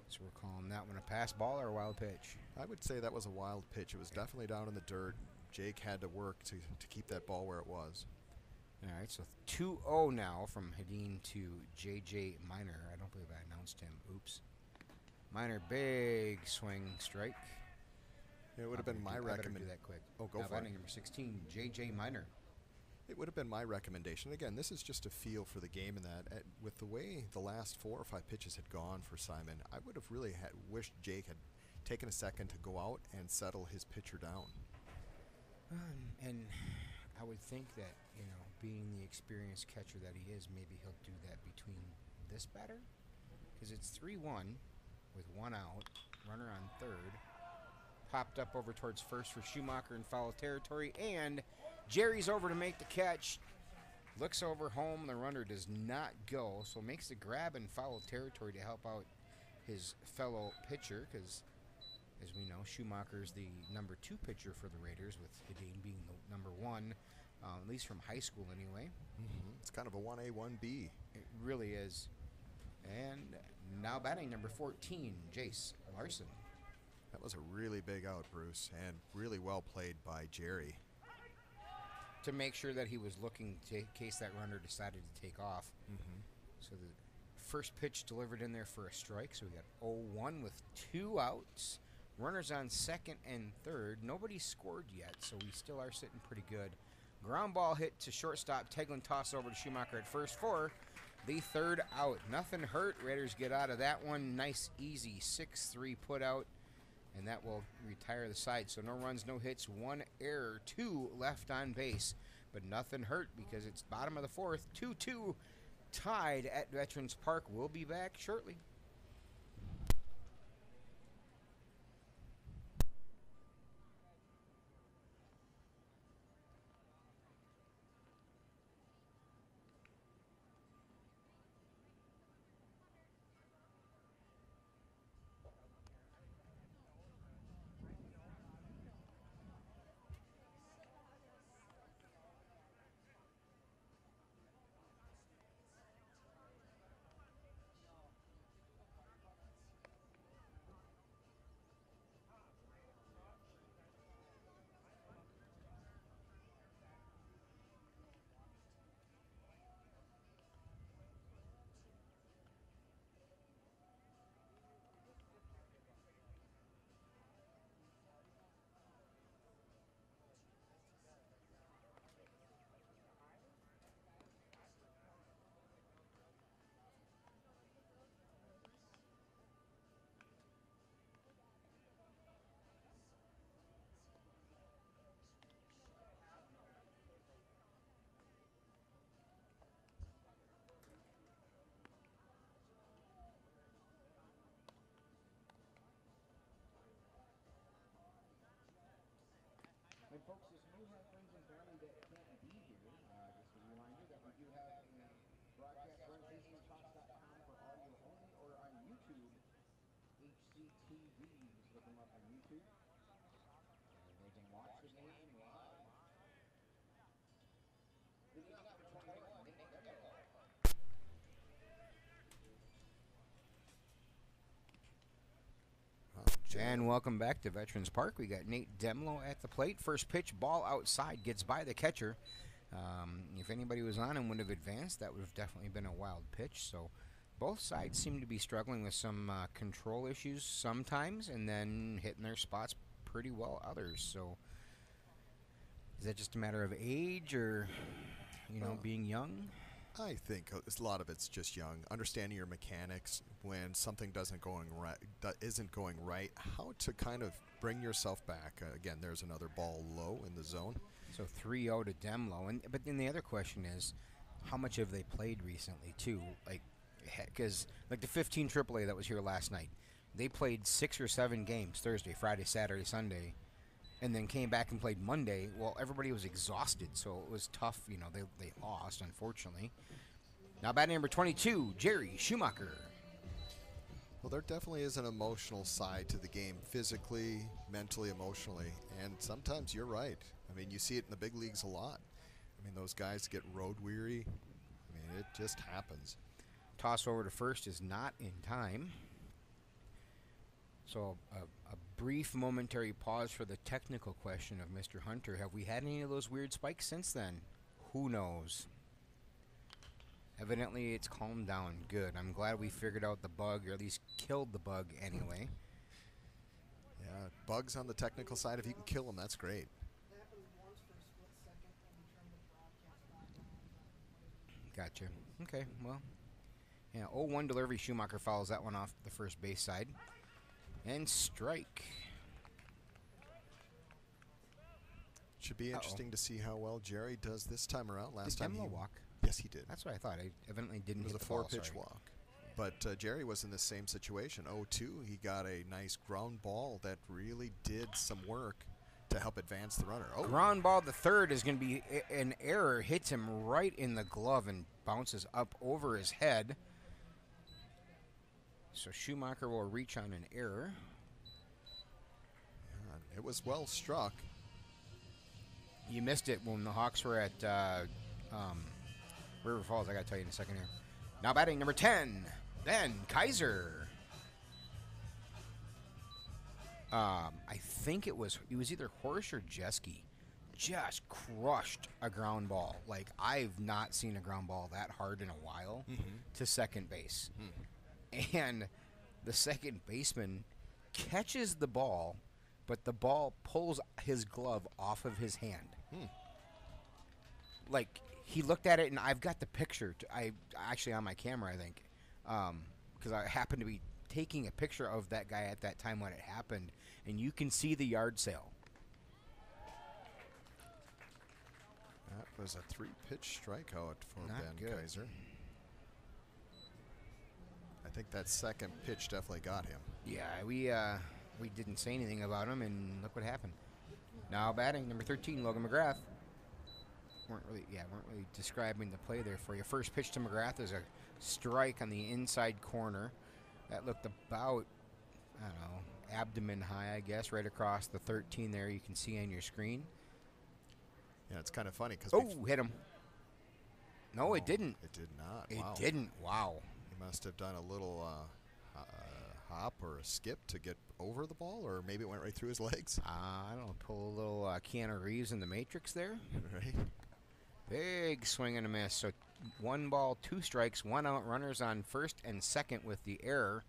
So we're calling that one a pass ball or a wild pitch? I would say that was a wild pitch. It was definitely down in the dirt. Jake had to work to keep that ball where it was. All right, so 2-0 now from Hedin to J.J. Miner. I don't believe I announced him. Oops. Miner, big swing strike. It would have been my recommendation. Do that quick. Oh, go for it. Number 16, J.J. Miner. It would have been my recommendation. Again, this is just a feel for the game in that with the way the last 4 or 5 pitches had gone for Simon, I would have really wished Jake had taken a second to go out and settle his pitcher down. And I would think that, being the experienced catcher that he is, maybe he'll do that between this batter. Because it's 3-1 with 1 out, runner on third. Popped up over towards first for Schumacher in foul territory, and Jerry's over to make the catch. Looks over home. The runner does not go, so makes the grab in foul territory to help out his fellow pitcher, because, as we know, Schumacher's the number 2 pitcher for the Raiders, with Gedane being the number 1, at least from high school anyway. It's kind of a 1A, 1B. It really is. And now batting number 14, Jace Larson. That was a really big out, Bruce, and really well played by Jerry. To make sure that he was looking in case that runner decided to take off. So the first pitch delivered in there for a strike. So we got 0-1 with 2 outs. Runners on second and third. Nobody scored yet, so we still are sitting pretty good. Ground ball hit to shortstop. Teglin toss over to Schumacher at first for the 3rd out. Nothing hurt. Raiders get out of that one. Nice, easy 6-3 put out. And that will retire the side. So no runs, no hits, 1 error, 2 left on base. But nothing hurt because it's bottom of the 4th. 2-2 tied at Veterans Park. We'll be back shortly. And folks, this may have friends and family that can't be here. Just a reminder that we do have a broadcast run at HCTV.com for audio only, or on YouTube, HCTV. Just look them up on YouTube. And they can watch the game live. Video number 21, Nate Demlo. And welcome back to Veterans Park. We got Nate Demlo at the plate. First pitch, ball outside, gets by the catcher. If anybody was on and would have advanced, that would have definitely been a wild pitch. So both sides seem to be struggling with some control issues sometimes, and then hitting their spots pretty well others. So is that just a matter of age, or being young? I think a lot of it's just young, understanding your mechanics when something isn't going right, how to kind of bring yourself back. Again, there's another ball low in the zone. So 3-0 to Demlo, but then the other question is, how much have they played recently too? Because like the 15 AAA that was here last night, they played 6 or 7 games Thursday, Friday, Saturday, Sunday, and then came back and played Monday. Well, everybody was exhausted, so it was tough. They lost, unfortunately. Now batting number 22, Jerry Schumacher. Well, there definitely is an emotional side to the game, physically, mentally, emotionally, and sometimes you're right. I mean, you see it in the big leagues a lot. I mean, those guys get road weary. I mean, it just happens. Toss over to first is not in time. So a brief momentary pause for the technical question of Mr. Hunter. Have we had any of those weird spikes since then? Who knows? Evidently, it's calmed down. Good. I'm glad we figured out the bug, or at least killed the bug anyway. Yeah, bugs on the technical side, if you can kill them, that's great. Gotcha. Okay, well. Yeah, 0-1 delivery. Schumacher follows that one off the first base side. And strike. Should be interesting to see how well Jerry does this time around. Last Did time Demlo he walk? Yes, he did. That's what I thought. I evidently didn't hit the ball. It was a 4-pitch walk. Yeah. But Jerry was in the same situation. 0-2. He got a nice ground ball that really did some work. to help advance the runner. Oh, Ground ball to third is going to be an error. Hits him right in the glove and bounces up over his head. So Schumacher will reach on an error. it was well struck. You missed it when the Hawks were at River Falls. I got to tell you in a second here. Now batting number 10, Ben Kaiser. I think it was either Horsch or Jeske. Just crushed a ground ball. Like, I've not seen a ground ball that hard in a while to second base. And the second baseman catches the ball, but the ball pulls his glove off of his hand. Like, he looked at it, and I've got the picture. I actually on my camera, I think, because I happened to be taking a picture of that guy at that time when it happened, and you can see the yard sale. That was a 3-pitch strikeout for Not Ben good. Kaiser. I think that second pitch definitely got him. Yeah, we didn't say anything about him, and look what happened. Now batting number 13, Logan McGrath. Weren't really describing the play there for you. First pitch to McGrath is a strike on the inside corner. That looked about, I don't know, abdomen high, I guess, right across the 13 there. You can see on your screen. Yeah, it's kind of funny because Hit him. No, it didn't. It did not. It Wow. didn't. Wow. He must have done a little hop or a skip to get over the ball, or maybe it went right through his legs. I don't know. Pull a little Keanu Reeves in the Matrix there. Right. Big swing and a miss. So 1 ball, 2 strikes, 1 out. Runners on first and second with the error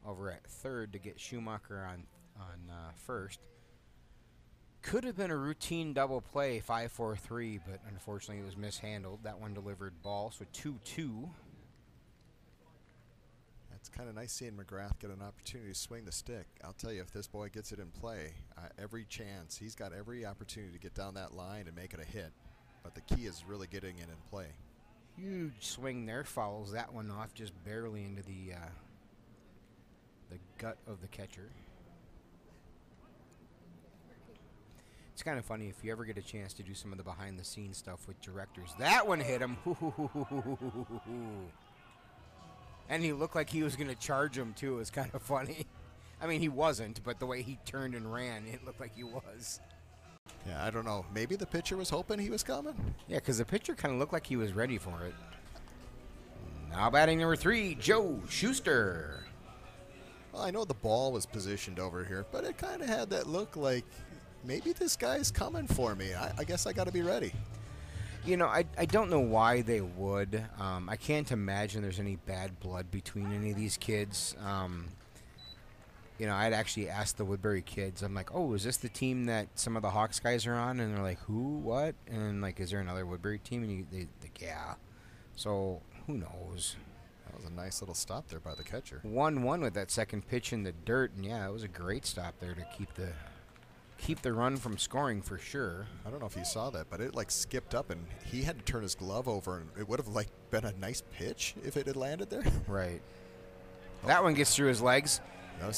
over at third to get Schumacher on first. Could have been a routine double play, 5-4-3, but unfortunately it was mishandled. That one delivered ball, so 2-2. It's kind of nice seeing McGrath get an opportunity to swing the stick. I'll tell you, if this boy gets it in play, every chance, he's got every opportunity to get down that line and make it a hit. But the key is really getting it in play. Huge swing there, fouls that one off just barely into the gut of the catcher. It's kind of funny if you ever get a chance to do some of the behind-the-scenes stuff with directors. That one hit him. And he looked like he was going to charge him, too. It was kind of funny. I mean, he wasn't, but the way he turned and ran, it looked like he was. Yeah, I don't know. Maybe the pitcher was hoping he was coming. Yeah, because the pitcher kind of looked like he was ready for it. Now batting number 3, Joe Schuster. Well, I know the ball was positioned over here, but it kind of had that look like maybe this guy's coming for me. I guess I got to be ready. You know, I don't know why they would. I can't imagine there's any bad blood between any of these kids. You know, I'd actually asked the Woodbury kids, I'm like, oh, is this the team that some of the Hawks guys are on? And they're like, who, what? And like, is there another Woodbury team? And they yeah. So, who knows? That was a nice little stop there by the catcher. 1-1 with that second pitch in the dirt. And yeah, it was a great stop there to keep the run from scoring for sure. I don't know if you saw that, but it like skipped up and he had to turn his glove over, and it would have like been a nice pitch if it had landed there. Right. That one gets through his legs.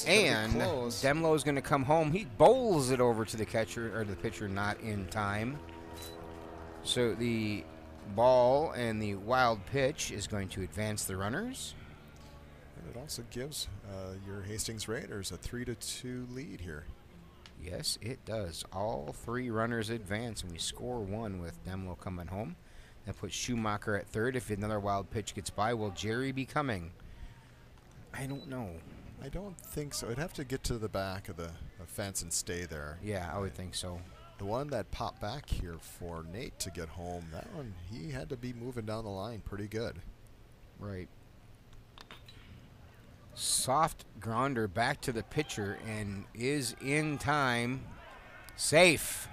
And Demlo's going to come home. He bowls it over to the catcher, or the pitcher, not in time. So the ball and the wild pitch is going to advance the runners. And it also gives your Hastings Raiders a 3-2 lead here. Yes, it does. All 3 runners advance, and we score 1 with Demlo coming home. That puts Schumacher at third. If another wild pitch gets by, will Jerry be coming? I don't know. I don't think so. It'd have to get to the back of the fence and stay there. Yeah, I would think so. The one that popped back here for Nate to get home, that one, he had to be moving down the line pretty good. Right. Soft grounder back to the pitcher and is in time. Safe.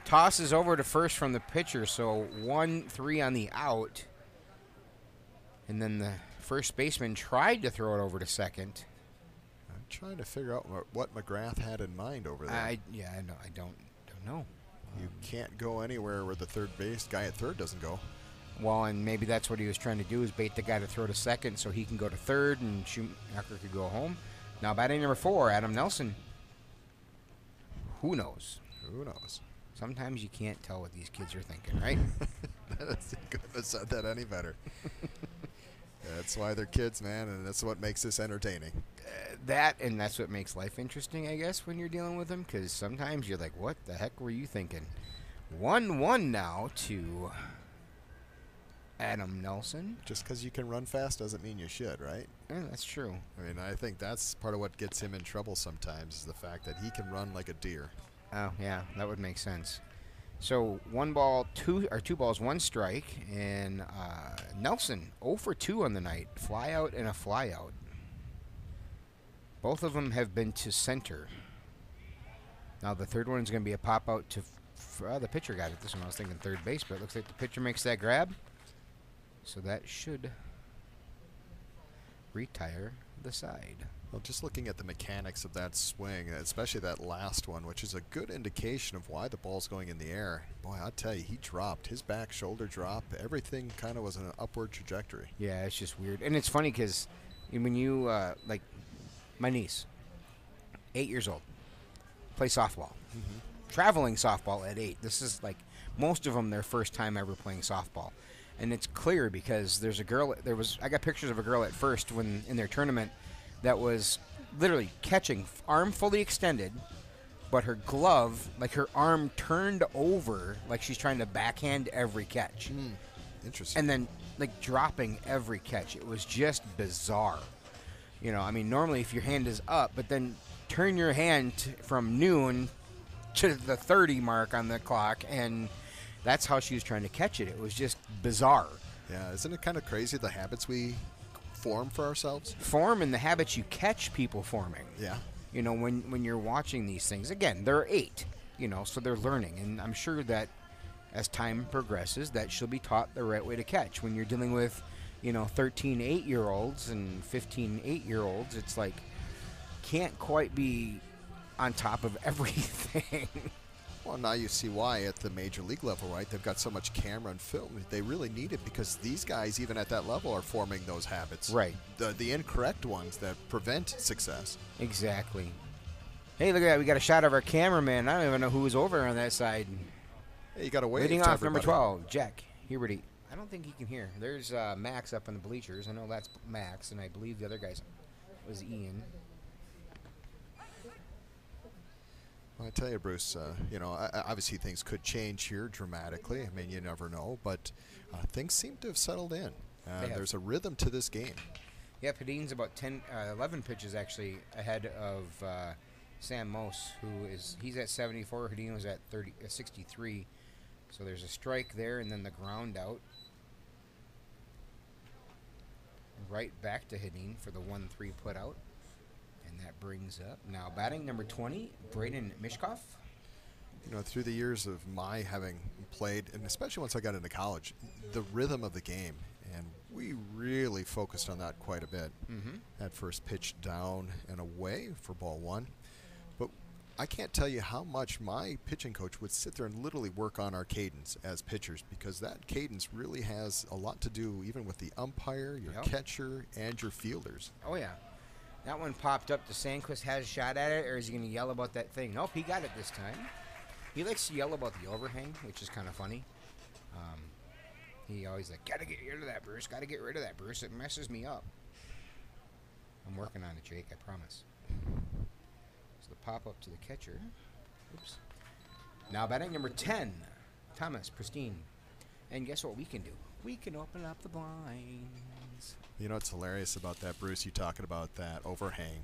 Tosses over to first from the pitcher, so 1-3 on the out. And then the first baseman tried to throw it over to second. I'm trying to figure out what McGrath had in mind over there. I don't know. You can't go anywhere where the third base guy at third doesn't go. Well, and maybe that's what he was trying to do, is bait the guy to throw to second so he can go to third and Schumacher could go home. Now batting number 4, Adam Nelson. Who knows? Who knows? Sometimes you can't tell what these kids are thinking, right? You couldn't have said that any better. That's why they're kids, man, and that's what makes this entertaining. And that's what makes life interesting, I guess, when you're dealing with them, because sometimes you're like, what the heck were you thinking? 1-1 now to Adam Nelson. Just because you can run fast doesn't mean you should, right? Yeah, that's true. I mean, I think that's part of what gets him in trouble sometimes is the fact that he can run like a deer. Oh, yeah, that would make sense. So 2 balls, 1 strike, and Nelson 0 for 2 on the night. Fly out and a fly out. Both of them have been to center. Now the third one is going to be a pop out to the pitcher got it. This one I was thinking third base, but it looks like the pitcher makes that grab. So that should retire the side. Well, just looking at the mechanics of that swing, especially that last one, which is a good indication of why the ball's going in the air. Boy, I'll tell you, he dropped. His back shoulder drop. Everything kind of was an upward trajectory. Yeah, it's just weird. And it's funny because when you, like, my niece, 8 years old, play softball. Mm-hmm. Traveling softball at 8. This is, like, most of them their first time ever playing softball. And it's clear because there's a girl, I got pictures of a girl at first when in their tournament that was literally catching, arm fully extended, but her glove, like her arm turned over like she's trying to backhand every catch. Interesting. And then, like, dropping every catch. It was just bizarre. You know, I mean, normally if your hand is up, but then turn your hand from noon to the 30 mark on the clock, and that's how she was trying to catch it. It was just bizarre. Yeah, isn't it kind of crazy the habits we form for ourselves? Form and the habits you catch people forming. Yeah. You know, when you're watching these things, again, they're 8, you know, so they're learning. And I'm sure that as time progresses, that she'll be taught the right way to catch. When you're dealing with, 13 8-year-olds and 15 8-year-olds, it's like, can't quite be on top of everything. Well, now you see why at the major league level, right? They've got so much camera and film. They really need it because these guys, even at that level, are forming those habits. Right. The incorrect ones that prevent success. Exactly. Hey, look at that. We got a shot of our cameraman. I don't even know who was over on that side. Hey, you got to wait. Leading off, number 12, Jack Huberty. I don't think he can hear. There's Max up in the bleachers. I know that's Max, and I believe the other guy was Ian. Well, I tell you, Bruce, obviously things could change here dramatically. I mean, you never know, but things seem to have settled in. There's a rhythm to this game. Yeah, Padin's about 11 pitches actually ahead of Sam Mose, he's at 74. Padin was at 63. So there's a strike there, and then the ground out. Right back to Padin for the 1-3 put out. And that brings up now batting number 20, Braden Mishkoff. Through the years of my having played, and especially once I got into college, the rhythm of the game, and we really focused on that quite a bit. Mm-hmm. That first pitch down and away for ball 1. But I can't tell you how much my pitching coach would sit there and literally work on our cadence as pitchers, because that cadence really has a lot to do even with the umpire, your catcher, and your fielders. Oh, yeah. That one popped up. The Sandquist has a shot at it, or is he going to yell about that thing? Nope, he got it this time. He likes to yell about the overhang, which is kind of funny. He always gotta get rid of that, Bruce. Gotta get rid of that, Bruce. It messes me up. I'm working on it, Jake. I promise. So the pop up to the catcher. Oops. Now batting number 10, Thomas Pristine. And guess what we can do? We can open up the blinds. You know what's hilarious about that, Bruce? You talking about that overhang.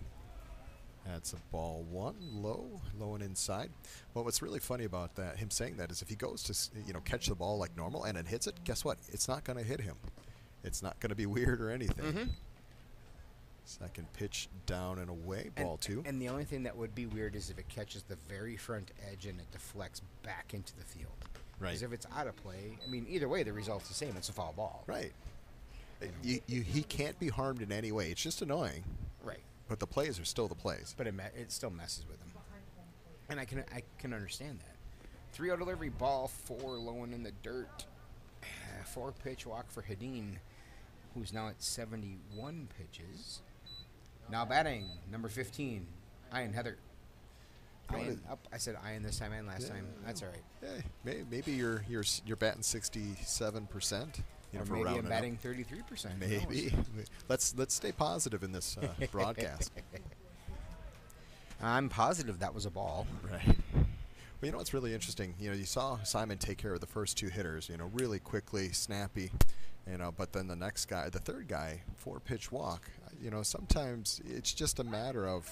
That's a ball 1, low and inside. Well, what's really funny about that, him saying that, is if he goes to catch the ball like normal and it hits it, guess what? It's not going to hit him. It's not going to be weird or anything. Mm-hmm. Second pitch down and away, ball 2. And the only thing that would be weird is if it catches the very front edge and it deflects back into the field. Right. Because if it's out of play, I mean, either way, the result's the same. It's a foul ball. Right. He can't be harmed in any way. It's just annoying. Right. But the plays are still the plays. But it still messes with him. And I can understand that. 3-0 delivery, ball 4, low and in the dirt. 4-pitch walk for Hadeen, who's now at 71 pitches. Now batting, number 15, Ian Heather. I said iron this time and last time. That's all right. Yeah, maybe you're batting 67%. Or maybe I'm batting 33%. Maybe. Let's stay positive in this broadcast. I'm positive that was a ball. Right. Well, you know what's really interesting? You know, you saw Simon take care of the first two hitters. You know, really quickly, snappy. You know, but then the next guy, the third guy, 4-pitch walk. You know, sometimes it's just a matter of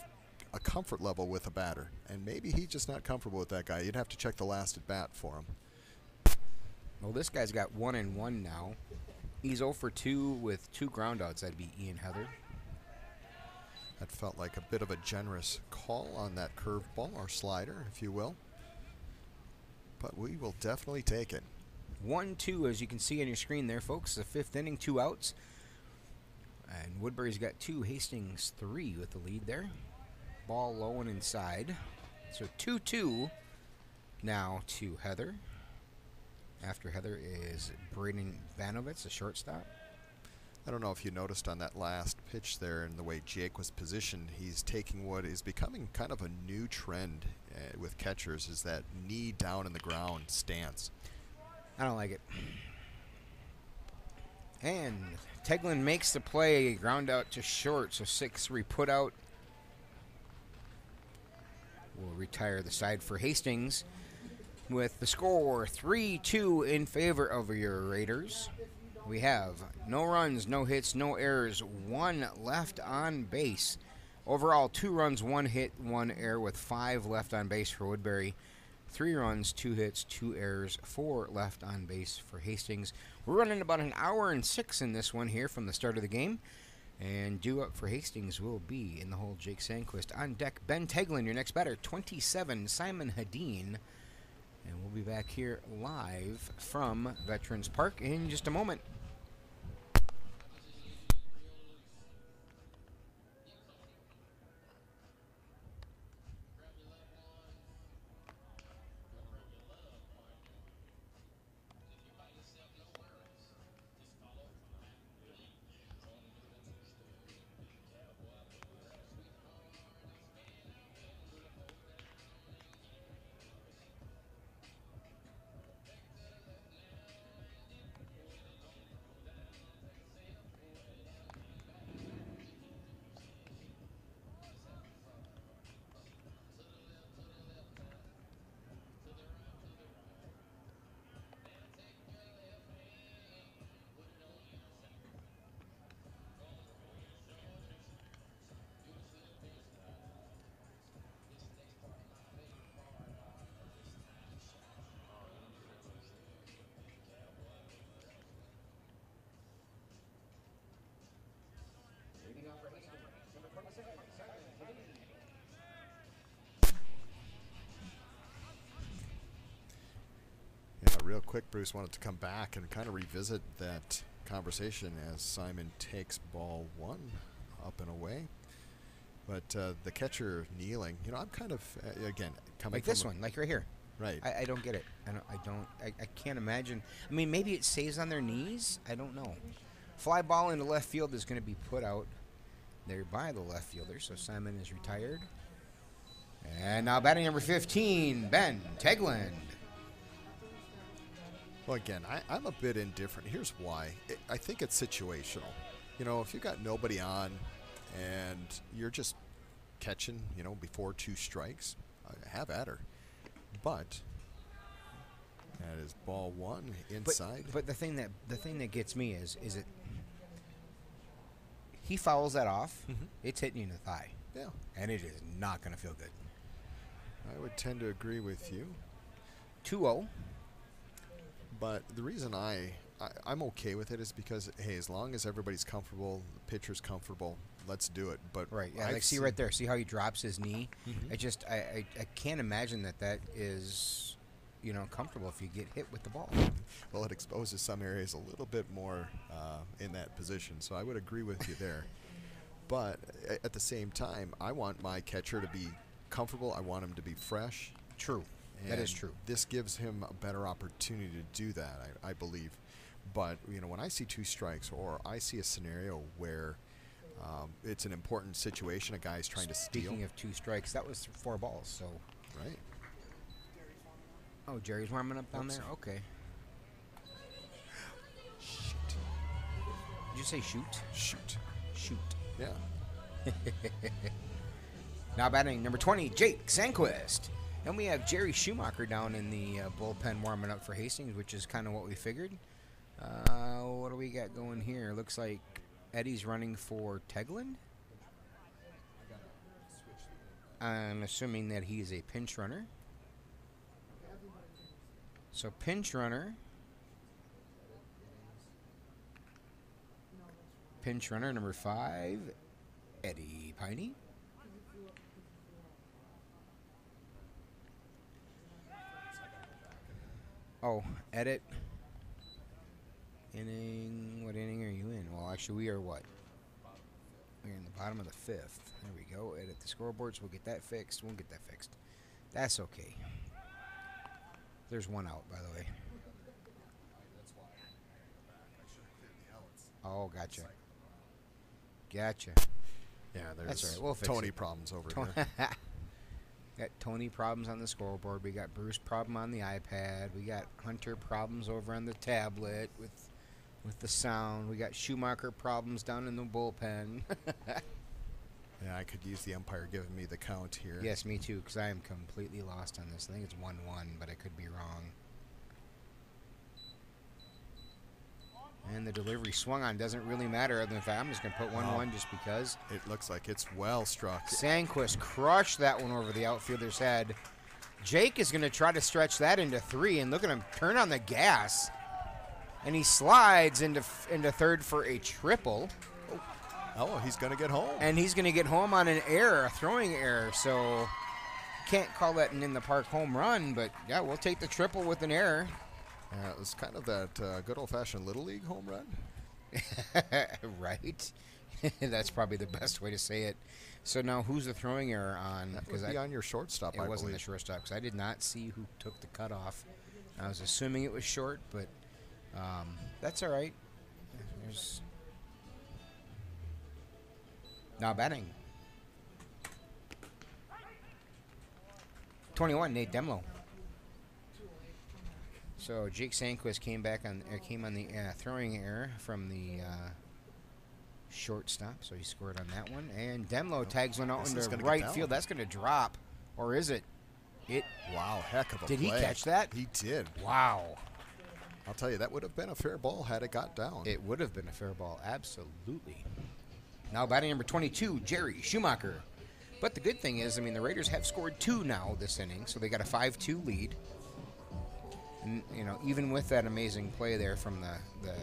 a comfort level with a batter, and maybe he's just not comfortable with that guy. You'd have to check the last at bat for him. Well, this guy's got 1-1 now. He's 0 for 2 with 2 groundouts. That'd be Ian Heather. That felt like a bit of a generous call on that curveball, or slider, if you will. But we will definitely take it. 1-2, as you can see on your screen there, folks. The 5th inning, 2 outs. And Woodbury's got 2, Hastings 3 with the lead there. Ball low and inside. So 2-2 now to Heather. After Heather is Braden Mishkoff, a shortstop. I don't know if you noticed on that last pitch there and the way Jake was positioned, he's taking what is becoming kind of a new trend with catchers, is that knee down in the ground stance. I don't like it. And Teglin makes the play, ground out to short, so 6-3 put out. We'll retire the side for Hastings with the score 3-2 in favor of your Raiders. We have no runs, no hits, no errors, 1 left on base. Overall, 2 runs, 1 hit, 1 error with 5 left on base for Woodbury. 3 runs, 2 hits, 2 errors, 4 left on base for Hastings. We're running about an hour and 6 in this one here from the start of the game. And due up for Hastings will be in the hole Jake Sandquist. On deck, Ben Teglin, your next batter, 27, Simon Hadeen. And we'll be back here live from Veterans Park in just a moment. Yeah, real quick, Bruce wanted to come back and kind of revisit that conversation as Simon takes ball 1 up and away. But the catcher kneeling, you know, I'm kind of, again, coming like from this one, like right here. Right. I don't get it. I can't imagine. I mean, maybe it stays on their knees. I don't know. Fly ball into left field is going to be put out there by the left fielder. So Simon is retired. And now batting number 15, Ben Teglin. Well, again, I'm a bit indifferent. Here's why. I think it's situational. You know, if you got nobody on and you're just catching, you know, before 2 strikes, have at her. But that is ball 1 inside. But the thing that gets me is it he fouls that off. Mm-hmm. It's hitting you in the thigh. Yeah. And it is not going to feel good. I would tend to agree with you. 2-0. But the reason I'm okay with it is because, hey, as long as everybody's comfortable, the pitcher's comfortable, let's do it. But right, yeah, like see right there, see how he drops his knee? Mm-hmm. I can't imagine that is, you know, comfortable if you get hit with the ball. Well, it exposes some areas a little bit more in that position, so I would agree with you there. But at the same time, I want my catcher to be comfortable. I want him to be fresh. True. And that is true. This gives him a better opportunity to do that, I believe. But, you know, when I see 2 strikes or I see a scenario where it's an important situation, a guy's trying to steal. Speaking of 2 strikes, that was 4 balls, so Right. Oh, Jerry's warming up down there? Okay. Shoot. Did you say shoot? Shoot. Shoot. Yeah. Now batting number 20, Jake Sanquist. And we have Jerry Schumacher down in the bullpen warming up for Hastings, which is kind of what we figured. What do we got going here? Looks like Eddie's running for Tegland. I'm assuming that he's a pinch runner. So pinch runner. Pinch runner number 5, Eddie Piney. Oh, edit. Inning. What inning are you in? Well, actually, we are what? We're in the bottom of the 5th. There we go. Edit the scoreboards. We'll get that fixed. We'll get that fixed. That's okay. There's one out, by the way. Oh, gotcha. Gotcha. Yeah, there's That's all right. We'll fix Tony it. problems over here. Got Tony problems on the scoreboard. We got Bruce problem on the iPad. We got Hunter problems over on the tablet with the sound. We got Schumacher problems down in the bullpen. Yeah, I could use the umpire giving me the count here. Yes, me too, because I am completely lost on this. I think it's 1-1, but I could be wrong. And the delivery swung on. Doesn't really matter other than the fact I'm just going to put 1-1 just because. It looks like it's well struck. Sanquist crushed that one over the outfielder's head. Jake is going to try to stretch that into 3, and look at him turn on the gas. And he slides into third for a triple. Oh, he's going to get home. And he's going to get home on an error, a throwing error. So can't call that an in-the-park home run, but, yeah, we'll take the triple with an error. Yeah, it was kind of that good old-fashioned Little League home run. Right. That's probably the best way to say it. So now who's the throwing error on? That would be on your shortstop, I It wasn't believe. the shortstop because I did not see who took the cutoff. I was assuming it was short, but that's all right. There's now batting. 21, Nate Demlow. So Jake Sanquist came on the throwing error from the shortstop, so he scored on that one. And Demlow tags one out into right field. That's going to drop, or is it? Wow, heck of a play. Did he catch that? He did. Wow. I'll tell you, that would have been a fair ball had it got down. It would have been a fair ball, absolutely. Now batting number 22, Jerry Schumacher. But the good thing is, I mean, the Raiders have scored 2 now this inning, so they got a 5-2 lead. And, you know, even with that amazing play there from the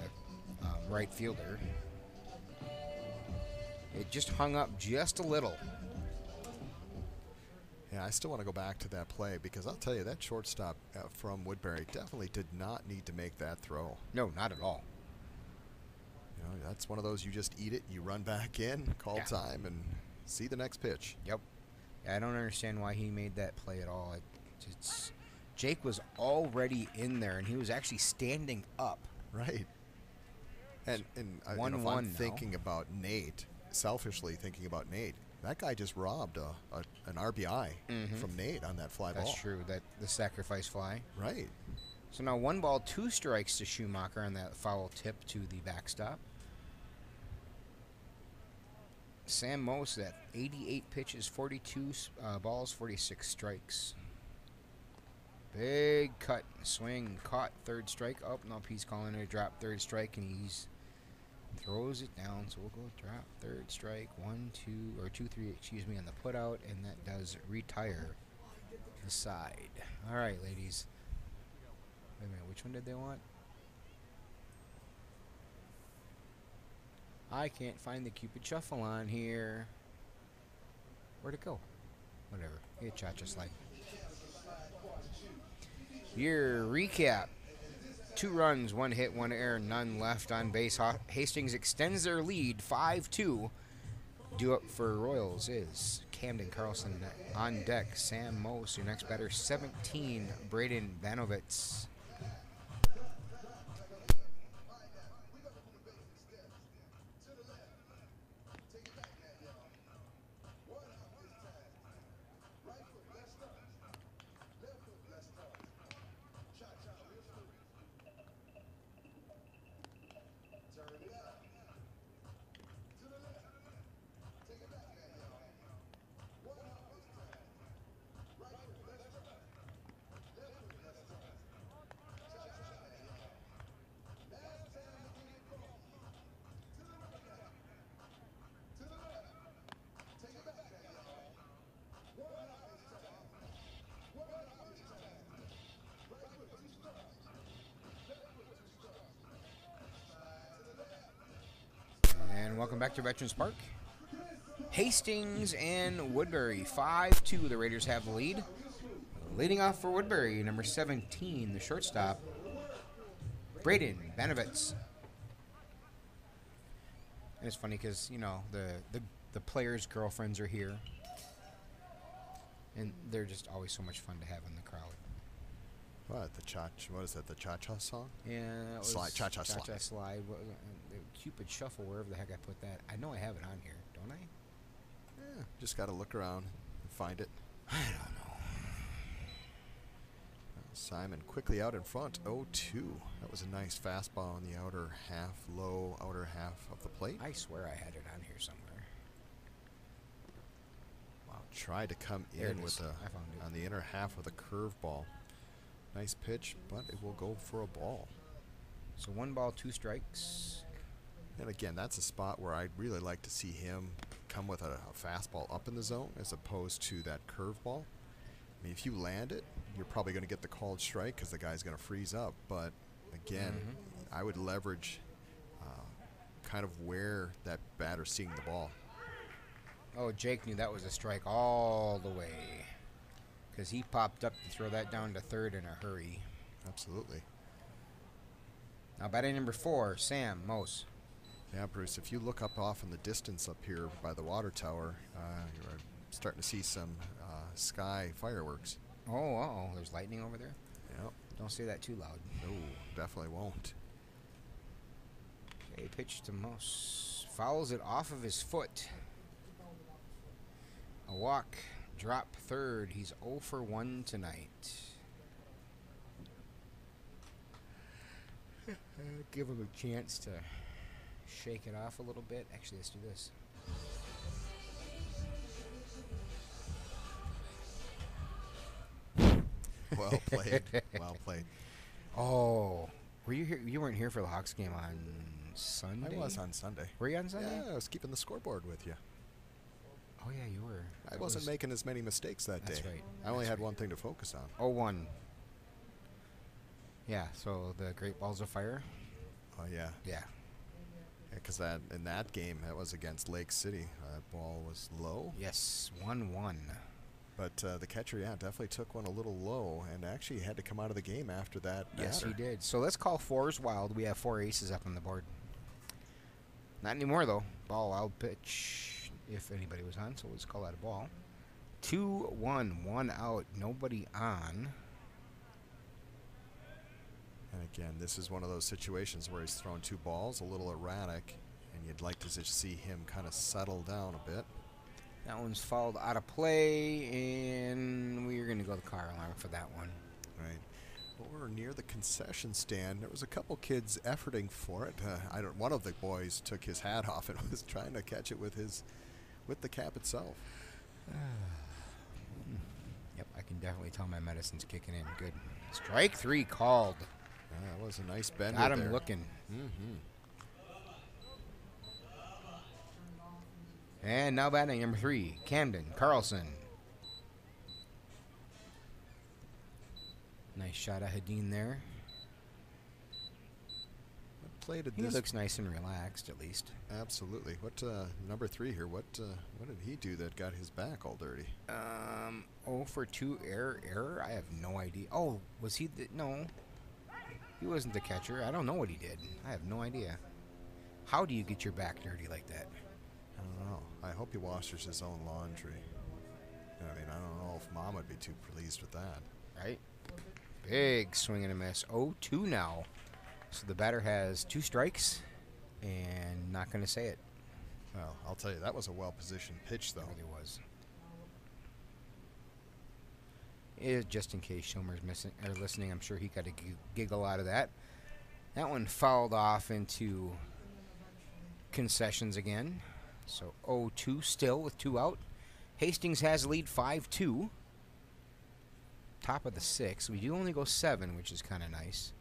right fielder, it just hung up just a little. Yeah, I still want to go back to that play because I'll tell you, that shortstop from Woodbury definitely did not need to make that throw. No, not at all. You know, that's one of those you just eat it, you run back in, call time, and see the next pitch. Yep. I don't understand why he made that play at all. Jake was already in there, and he was actually standing up. Right. And you know, if I'm thinking about Nate, selfishly thinking about Nate, that guy just robbed an RBI from Nate on that fly ball. That's true, the sacrifice fly. Right. So now 1 ball, 2 strikes to Schumacher on that foul tip to the backstop. Sam Mose at 88 pitches, 42 balls, 46 strikes. Big cut, swing, caught, 3rd strike. Oh, nope, he's calling it a drop, 3rd strike, and he's throws it down. So we'll go drop, 3rd strike, 1, 2, 3, excuse me, on the put out, and that does retire the side. All right, ladies. Wait a minute, which one did they want? I can't find the Cupid Shuffle on here. Where'd it go? Whatever. It cha-cha slide. Your recap. 2 runs, 1 hit, 1 error, none left on base. Hastings extends their lead 5-2. Due up for Royals is Camden Carlson on deck. Sam Mose, your next batter, 17, Braden Banovitz. welcome back to Veterans Park. Hastings and Woodbury, 5-2. The Raiders have the lead. Leading off for Woodbury, number 17, the shortstop, Braden Mishkoff. And it's funny because, you know, the players' girlfriends are here. And they're just always so much fun to have in the crowd. What, what is that, the cha-cha song? Yeah, it was Slide, cha-cha Cha-Cha slide. Slide. The Cupid Shuffle, wherever the heck I put that. I know I have it on here, don't I? Yeah, just got to look around and find it. I don't know. Simon quickly out in front, 0-2. That was a nice fastball on the outer half, low outer half of the plate. I swear I had it on here somewhere. Wow, tried to come There in it with is. a I found it. on the inner half with a curveball. Nice pitch, but it will go for a ball. So 1 ball, 2 strikes. And again, that's a spot where I'd really like to see him come with a fastball up in the zone as opposed to that curveball. I mean, if you land it, you're probably going to get the called strike because the guy's going to freeze up. But again, I would leverage kind of where that batter's seeing the ball. Oh, Jake knew that was a strike all the way. Because he popped up to throw that down to third in a hurry. Absolutely. Now batting number 4, Sam Mose. Yeah, Bruce, if you look up off in the distance up here by the water tower, you're starting to see some sky fireworks. Oh, uh-oh, there's lightning over there? Yep. Don't say that too loud. No, definitely won't. Okay, pitch to Mose. Fouls it off of his foot. A walk, drop third. He's 0 for 1 tonight. Give him a chance to shake it off a little bit. Actually, let's do this. Well played. Well played. Oh, were you here? You weren't here for the Hawks game on Sunday? I was on Sunday. Were you on Sunday? Yeah, I was keeping the scoreboard with you. Oh, yeah, you were. I wasn't making as many mistakes that That's day. right. I only That's had right. one thing to focus on. 0-1. Yeah, so the Great Balls of Fire. Oh, yeah. Yeah. Because in that game, that was against Lake City. That ball was low. Yes, 1-1. But the catcher, yeah, definitely took one a little low and actually had to come out of the game after that. Yes, batter. he did. So let's call 4s wild. We have 4 aces up on the board. Not anymore, though. Ball, wild pitch, if anybody was on, so let's call that a ball. 2-1, 1 out, nobody on. And again, this is one of those situations where he's thrown 2 balls, a little erratic, and you'd like to just see him kind of settle down a bit. That one's fouled out of play, and we're going to go the car alarm for that one. Right. Over near the concession stand, there was a couple kids efforting for it. One of the boys took his hat off and was trying to catch it with the cap itself. Yep, I can definitely tell my medicine's kicking in. Good. Strike 3 called. Yeah, that was a nice bender Got him there. looking. Mm-hmm. And now batting number 3, Camden Carlson. Nice shot of Hadeen there. What play did He this? looks nice and relaxed, at least. Absolutely. What number 3 here? What did he do that got his back all dirty? 0 for 2 error. I have no idea. Oh, was he no? He wasn't the catcher. I don't know what he did. I have no idea. How do you get your back dirty like that? I don't know. I hope he washes his own laundry. I mean, I don't know if Mom would be too pleased with that. Right? Big swing and a miss. 0-2 now. So the batter has 2 strikes and not going to say it. Well, I'll tell you, that was a well-positioned pitch, though. It really was. Just in case Shomer's missing or listening, I'm sure he got a giggle out of that. That one fouled off into concessions again. So 0-2 still with 2 out. Hastings has lead 5-2. Top of the 6th. We do only go 7, which is kind of nice.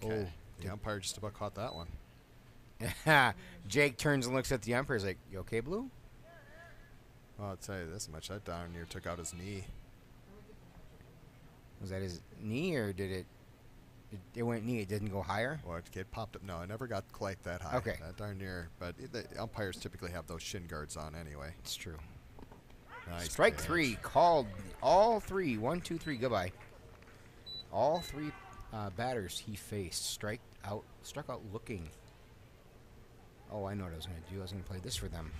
Okay. The umpire just about caught that one. Jake turns and looks at the umpire. He's like, "You okay, Blue?" Well, I'll tell you this much. That down near took out his knee. Was that his knee or did it It went knee. It didn't go higher? Or it popped up. No, it never got quite that high. Okay. That darn near. But the umpires typically have those shin guards on anyway. It's true. Nice Strike pitch. 3 called. All 3. 1, 2, 3. Goodbye. All 3 batters he faced struck out looking. Oh, I know what I was going to do. I was going to play this for them.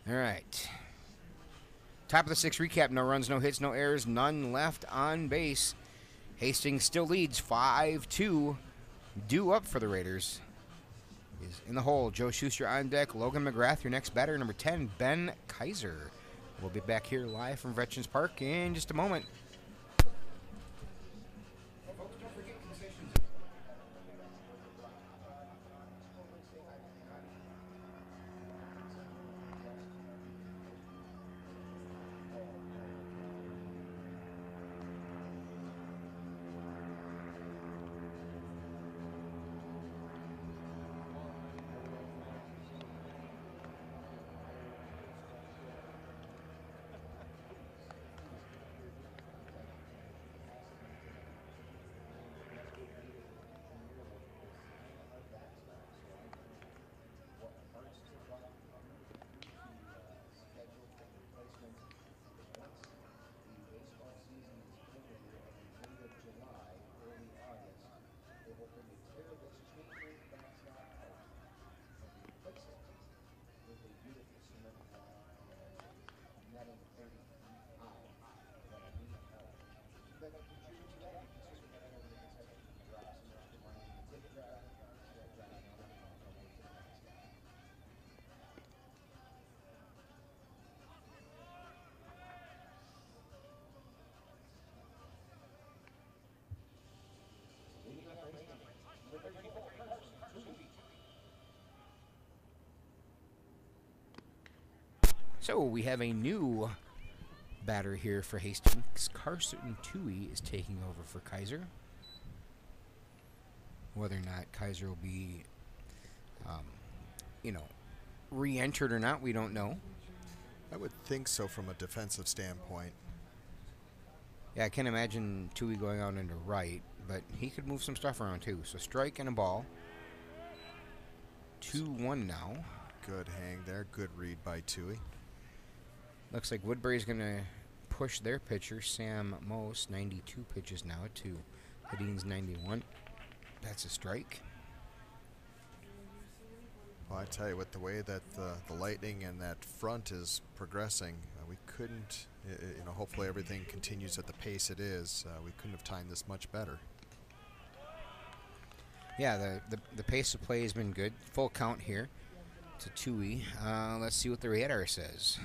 All right. Top of the 6th recap. No runs, no hits, no errors, none left on base. Hastings still leads 5-2. Due up for the Raiders is in the hole. Joe Schuster on deck. Logan McGrath, your next batter, number 10, Ben Kaiser. We'll be back here live from Veterans Park in just a moment. So we have a new batter here for Hastings. Carson Toohey is taking over for Kaiser. Whether or not Kaiser will be, re-entered or not, we don't know. I would think so from a defensive standpoint. Yeah, I can't imagine Toohey going out into right, but he could move some stuff around too. So strike and a ball. 2-1 now. Good hang there. Good read by Toohey. Looks like Woodbury's going to push their pitcher, Sam Mose, 92 pitches now to Hastings 91. That's a strike. Well, I tell you, with the way that the Lightning and that front is progressing, we couldn't, hopefully everything continues at the pace it is. We couldn't have timed this much better. Yeah, the pace of play has been good. Full count here to Toohey. Let's see what the radar says.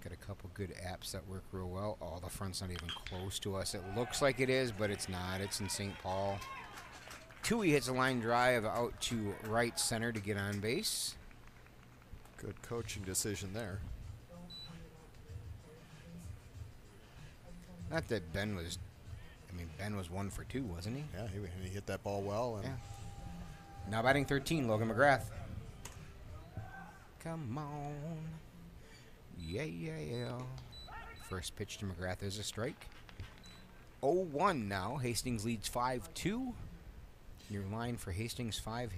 Got a couple good apps that work real well. Oh, the front's not even close to us. It looks like it is, but it's not. It's in St. Paul. Toohey hits a line drive out to right center to get on base. Good coaching decision there. Not that Ben was 1 for 2, wasn't he? Yeah, he hit that ball well. And yeah. Now batting 13, Logan McGrath. Come on. Yeah. First pitch to McGrath is a strike. 0-1 now. Hastings leads 5-2. Your line for Hastings, 5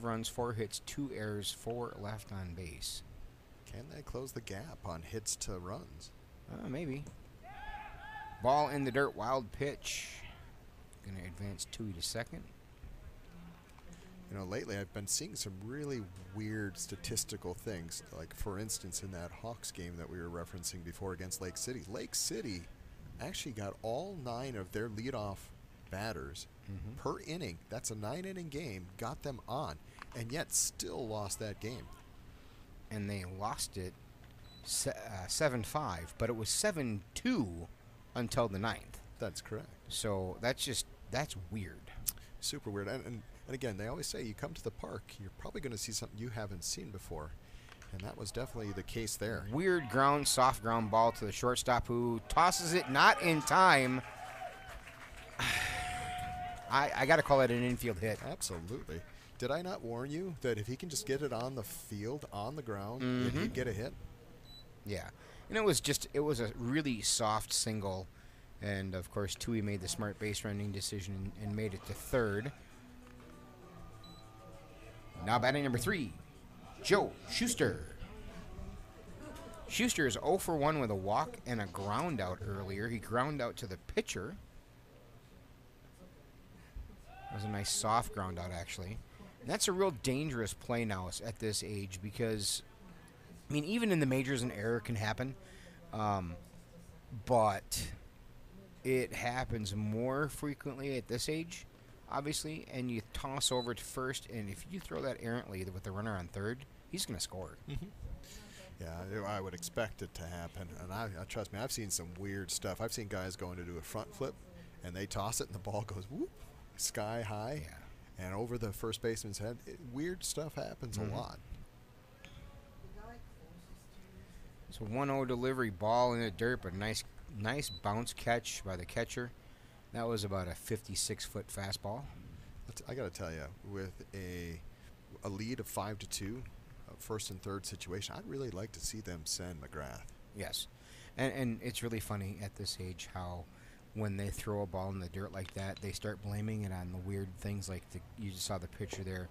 runs, 4 hits, 2 errors, 4 left on base. Can they close the gap on hits to runs? Maybe. Ball in the dirt, wild pitch. Going to advance Toohey to second. Lately I've been seeing some really weird statistical things. Like, for instance, in that Hawks game that we were referencing before against Lake City. Lake City actually got all 9 of their leadoff batters per inning. That's a 9-inning game. Got them on, and yet still lost that game. And they lost it 7-5, but it was 7-2 until the 9th. That's correct. So that's weird. Super weird. And again, they always say you come to the park, you're probably going to see something you haven't seen before. And that was definitely the case there. Weird soft ground ball to the shortstop, who tosses it not in time. I got to call it an infield hit. Absolutely. Did I not warn you that if he can just get it on the field, on the ground, he'd get a hit? Yeah. And it was a really soft single And, of course, Tui made the smart base running decision and made it to third. Now batting number 3, Joe Schuster. Schuster is 0 for 1 with a walk and a ground out earlier. He ground out to the pitcher. That was a nice soft ground out, actually. And that's a real dangerous play now at this age because, I mean, even in the majors, an error can happen. But it happens more frequently at this age, obviously, and you toss over to first, and if you throw that errantly with the runner on third, he's going to score. Mm-hmm. Yeah, I would expect it to happen, and I trust me, I've seen some weird stuff. I've seen guys going to do a front flip, and they toss it, and the ball goes whoop, sky high, and over the first baseman's head. Weird stuff happens a lot. So 1-0 delivery, ball in the dirt, but nice bounce catch by the catcher. That was about a 56-foot fastball. I got to tell you, with a lead of 5-2, first and third situation, I'd really like to see them send McGrath. Yes, and it's really funny at this age how when they throw a ball in the dirt like that, they start blaming it on the weird things like you just saw the picture there,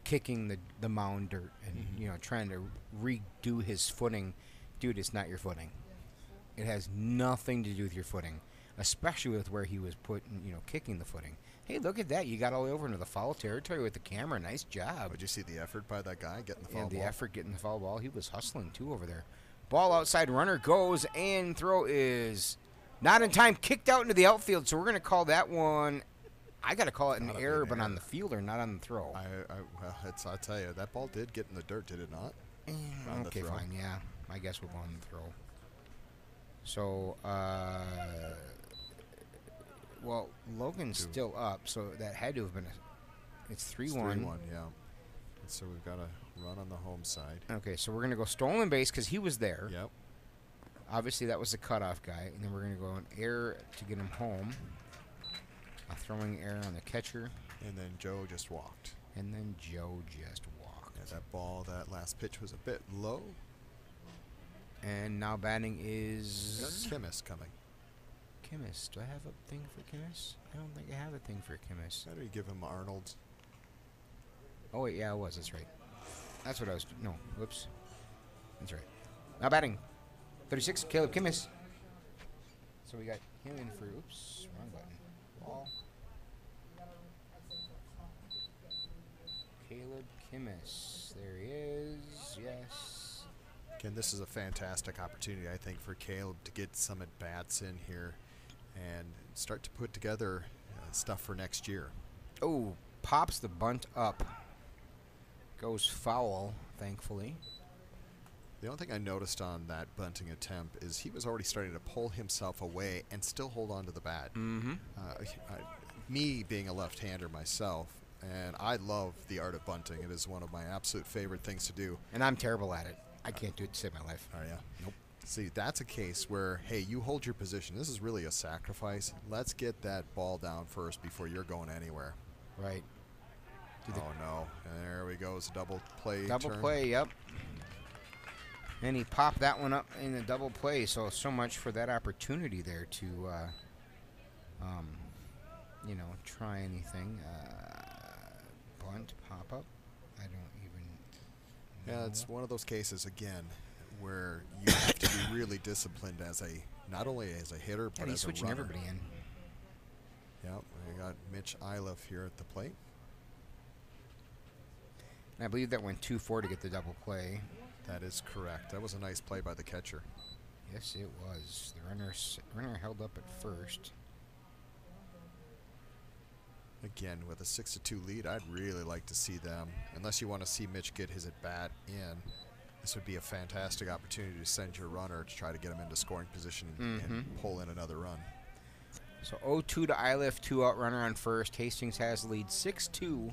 kicking the mound dirt and trying to redo his footing. Dude, it's not your footing. It has nothing to do with your footing, especially with where he was kicking the footing. Hey, look at that. You got all the way over into the foul territory with the camera. Nice job. Did you see the effort by that guy getting the foul ball? Yeah, the effort getting the foul ball. He was hustling, too, over there. Ball outside, runner goes, and throw is not in time. Kicked out into the outfield, so we're going to call that one. I got to call it an error, but on the fielder, not on the throw. I'll tell you, that ball did get in the dirt, did it not? Okay, fine, yeah. I guess we'll go on the throw. So, well, Logan's still up, so that had to have been it's 3-1. It's 3-1, yeah. So we've got a run on the home side. Okay, so we're going to go stolen base because he was there. Yep. Obviously, that was the cutoff guy. And then we're going to go an error to get him home. A throwing error on the catcher. And then Joe just walked. Yeah, that ball, that last pitch was a bit low. And now batting is... Kimmis coming. Kimmis. Do I have a thing for Kimmis? I don't think I have a thing for Kimmis. How do you give him Arnold's? Oh, wait, yeah, it was. That's right. That's what I was... No, whoops. That's right. Now batting. 36, Caleb Kimmis. So we got him in for... Oops, wrong button. Ball. Caleb Kimmis. There he is. Yes. Again, this is a fantastic opportunity, I think, for Caleb to get some at-bats in here and start to put together stuff for next year. Oh, pops the bunt up. Goes foul, thankfully. The only thing I noticed on that bunting attempt is he was already starting to pull himself away and still hold on to the bat. Mm-hmm. Me being a left-hander myself, and I love the art of bunting. It is one of my absolute favorite things to do. And I'm terrible at it. I can't do it to save my life. Are you? Nope. See, that's a case where, hey, you hold your position. This is really a sacrifice. Let's get that ball down first before you're going anywhere. Right. Oh, no. And there we go. It's a double play. Double play, yep. And he popped that one up in the double play. So much for that opportunity there to, try anything. Bunt, pop up. I don't even know. Yeah, it's one of those cases, again, where you have to be really disciplined as not only as a hitter, but he's as a runner. switching everybody in. Yep, we got Mitch Iliff here at the plate. And I believe that went 2-4 to get the double play. That is correct. That was a nice play by the catcher. Yes, it was. The runner held up at first. Again, with a 6-2 lead, I'd really like to see them, unless you want to see Mitch get his at-bat in, this would be a fantastic opportunity to send your runner to try to get him into scoring position and pull in another run. So 0-2 to Iliff, 2-out runner on first. Hastings has the lead 6-2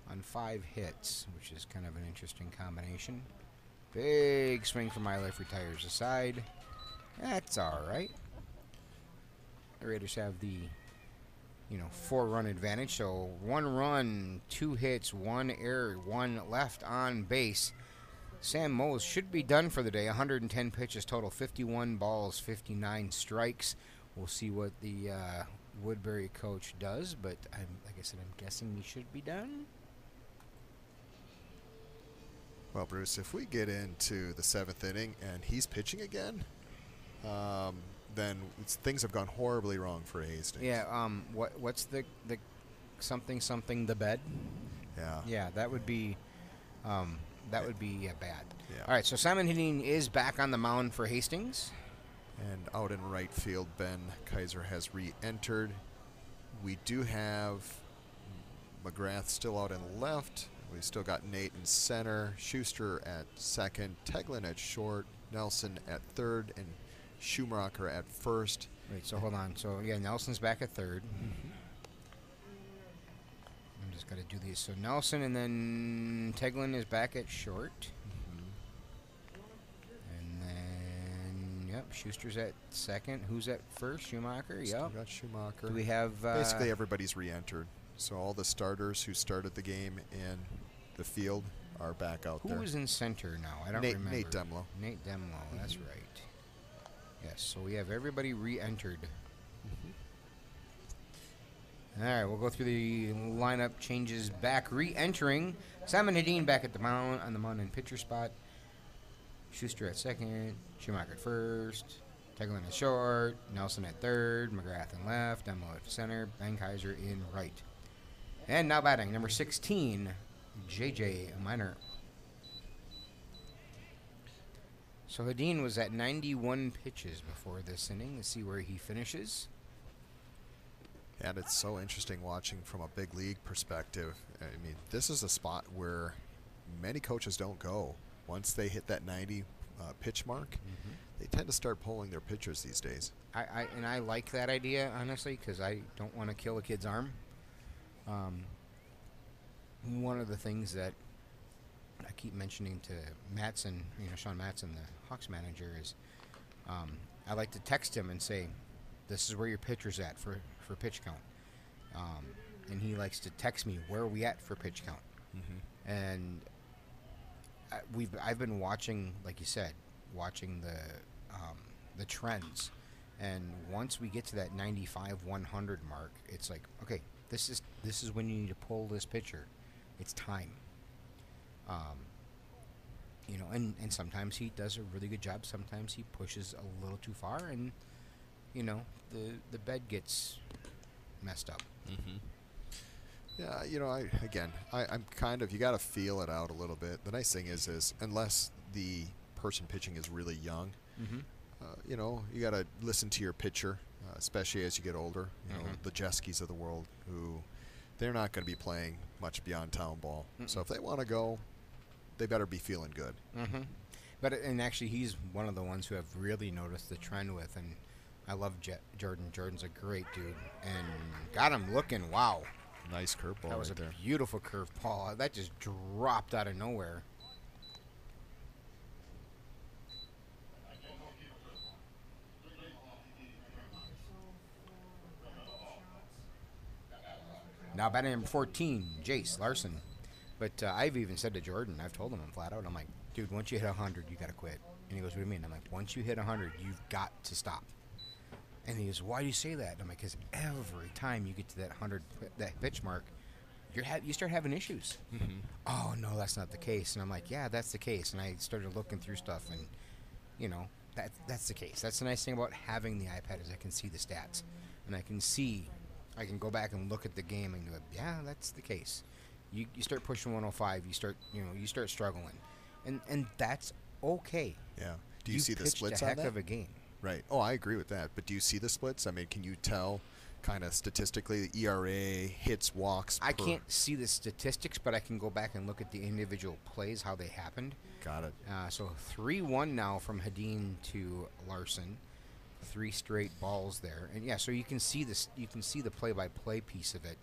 on 5 hits, which is kind of an interesting combination. Big swing from Iliff, retires aside. That's all right. The Raiders have the 4-run advantage. So 1 run, 2 hits, 1 error, 1 left on base. Sam Moles should be done for the day. 110 pitches total, 51 balls, 59 strikes, We'll see what the Woodbury coach does, but like I said, I'm guessing he should be done. Well, Bruce, if we get into the 7th inning and he's pitching again, then things have gone horribly wrong for Hastings. Yeah. What's the something the bed? Yeah. Yeah, that would be bad. Yeah. All right, so Simon Hedin is back on the mound for Hastings. And out in right field, Ben Kaiser has re-entered. We do have McGrath still out in left. We still got Nate in center, Schuster at second, Teglin at short, Nelson at third, and Schumacher at first. Wait, so hold on. So, yeah, Nelson's back at third. I'm just going to do these. So, Nelson and then Teglin is back at short. And then, yep, Schuster's at second. Who's at first? Schumacher? Still Yep. got Schumacher. Do we have... Basically, everybody's re-entered. So all the starters who started the game in the field are back out there. Who is in center now? I don't remember. Nate Demlow. Nate Demlow, that's right. Yes, so we have everybody re-entered. All right, we'll go through the lineup changes back. Re-entering, Simon Hedin back at the mound, on the mound in pitcher spot. Schuster at second, Schumacher at first, Teglin at short, Nelson at third, McGrath in left, Demlow at center, Ben Kaiser in right. And now batting, number 16, J.J. Minor. So Hedin was at 91 pitches before this inning. Let's see where he finishes. And it's so interesting watching from a big league perspective. I mean, this is a spot where many coaches don't go. Once they hit that 90 pitch mark, they tend to start pulling their pitchers these days. I like that idea, honestly, because I don't want to kill a kid's arm. One of the things that I keep mentioning to Mattson, Sean Mattson, the Hawks manager, is I like to text him and say, this is where your pitcher's at for pitch count. And he likes to text me, where are we at for pitch count? And I've been watching, like you said, watching the trends. And once we get to that 95, 100 mark, it's like, okay, this is when you need to pull this pitcher. It's time. And sometimes he does a really good job. Sometimes he pushes a little too far, and the bed gets messed up. Yeah, I'm kind of, you got to feel it out a little bit. The nice thing is unless the person pitching is really young, you got to listen to your pitcher, especially as you get older. The Jeskis of the world, who they're not going to be playing much beyond town ball. So if they want to go, they better be feeling good. And actually, he's one of the ones who have really noticed the trend with, and I love Jordan. Jordan's a great dude, and got him looking, wow. Nice curveball. That was right a there. beautiful curveball. That just dropped out of nowhere. Now batting number 14, Jace Larson. But I've even said to Jordan, I've told him flat out, I'm like, dude, once you hit 100, you got to quit. And he goes, what do you mean? I'm like, once you hit 100, you've got to stop. And he goes, why do you say that? And I'm like, because every time you get to that 100, that pitch mark, you start having issues. Oh, no, that's not the case. And I'm like, yeah, that's the case. And I started looking through stuff, and, that's the case. That's the nice thing about having the iPad is I can see the stats. And I can go back and look at the game and go, yeah, that's the case. You start pushing 105, you start struggling. And that's okay. Yeah. Do you see the splits on that? Heck of a game. Right. Oh, I agree with that. But do you see the splits? I mean, can you tell kind of statistically the ERA, hits, walks? I can't see the statistics, but I can go back and look at the individual plays, how they happened. Got it. So 3-1 now from Hedin to Larson. 3 straight balls there. And, yeah, so you can see this. You can see the play-by-play piece of it.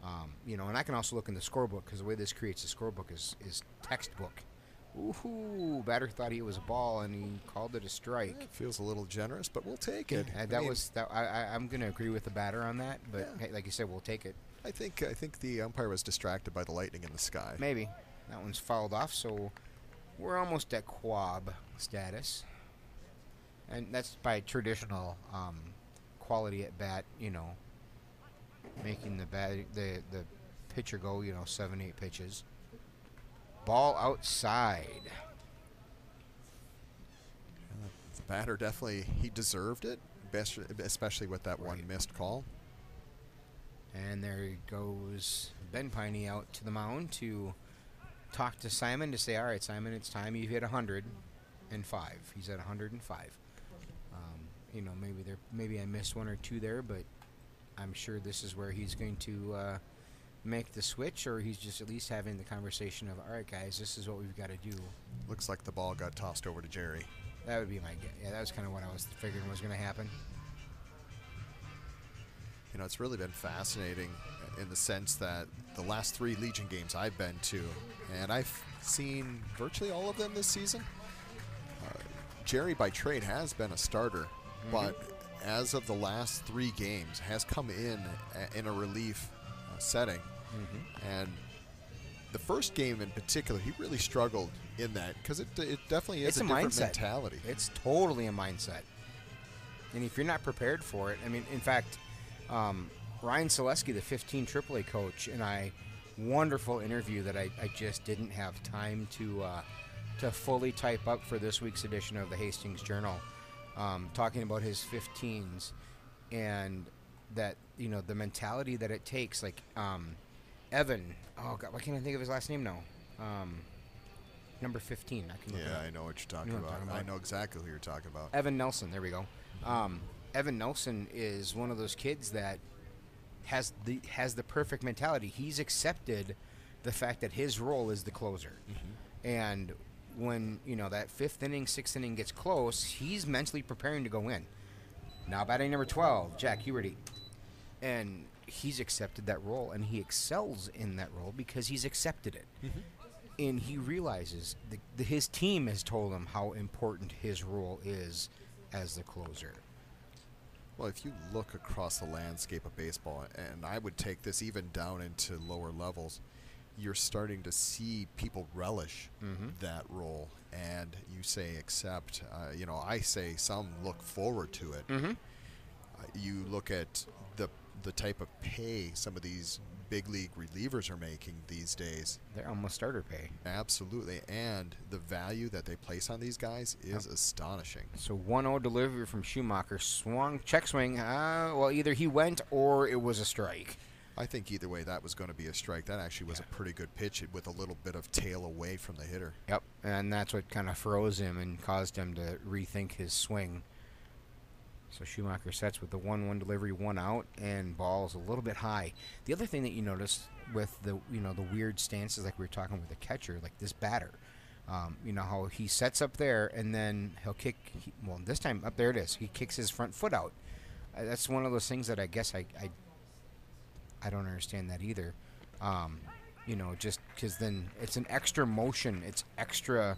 And I can also look in the scorebook, because the way this creates a scorebook is textbook. Ooh, batter thought he was a ball, and he called it a strike. Yeah, it feels a little generous, but we'll take it. I'm going to agree with the batter on that, but hey, like you said, we'll take it. I think the umpire was distracted by the lightning in the sky. Maybe. That one's fouled off, so we're almost at quab status. And that's by traditional quality at bat, making the pitcher go, 7-8 pitches. Ball outside. The batter definitely, he deserved it, especially with that one missed call. And there goes Ben Piney out to the mound to talk to Simon to say, all right, Simon, it's time. You've hit 105. He's at 105. Maybe I missed one or two there, but I'm sure this is where he's going to make the switch, or he's just at least having the conversation of, all right, guys, this is what we've got to do. Looks like the ball got tossed over to Jerry. That would be my guess. Yeah, that was kind of what I was figuring was going to happen. It's really been fascinating in the sense that the last 3 Legion games I've been to, and I've seen virtually all of them this season, Jerry by trade has been a starter, but as of the last 3 games has come in a relief setting. And the first game in particular, he really struggled in that because it definitely is a different mindset. mentality. It's totally a mindset. And if you're not prepared for it, in fact, Ryan Selesky, the 15 AAA coach, and I, wonderful interview that I just didn't have time to fully type up for this week's edition of the Hastings Journal, talking about his 15s and that, the mentality that it takes. Like Evan, oh God, why can't I think of his last name now? Number 15. I know what you're talking about. I know exactly who you're talking about. Evan Nelson, there we go. Evan Nelson is one of those kids that has the perfect mentality. He's accepted the fact that his role is the closer. And when, that 5th inning, 6th inning gets close, he's mentally preparing to go in. Now batting number 12, Jack Huberty. And he's accepted that role, and he excels in that role because he's accepted it. And he realizes his team has told him how important his role is as the closer. Well, if you look across the landscape of baseball, and I would take this even down into lower levels, you're starting to see people relish that role, and you say accept. I say some look forward to it. You look at the type of pay some of these big league relievers are making these days. They're almost starter pay. Absolutely, and the value that they place on these guys is astonishing. So 1-0 delivery from Schumacher, swung, check swing. Well, either he went or it was a strike. I think either way that was going to be a strike. That actually was a pretty good pitch with a little bit of tail away from the hitter. Yep, and that's what kind of froze him and caused him to rethink his swing. So Schumacher sets with the 1-1 delivery, 1 out, and ball's a little bit high. The other thing that you notice with the weird stances, like we were talking with the catcher, like this batter, how he sets up there and then he'll kick. This time up there it is. He kicks his front foot out. That's one of those things that I guess I don't understand that either. Just because then it's an extra motion, it's extra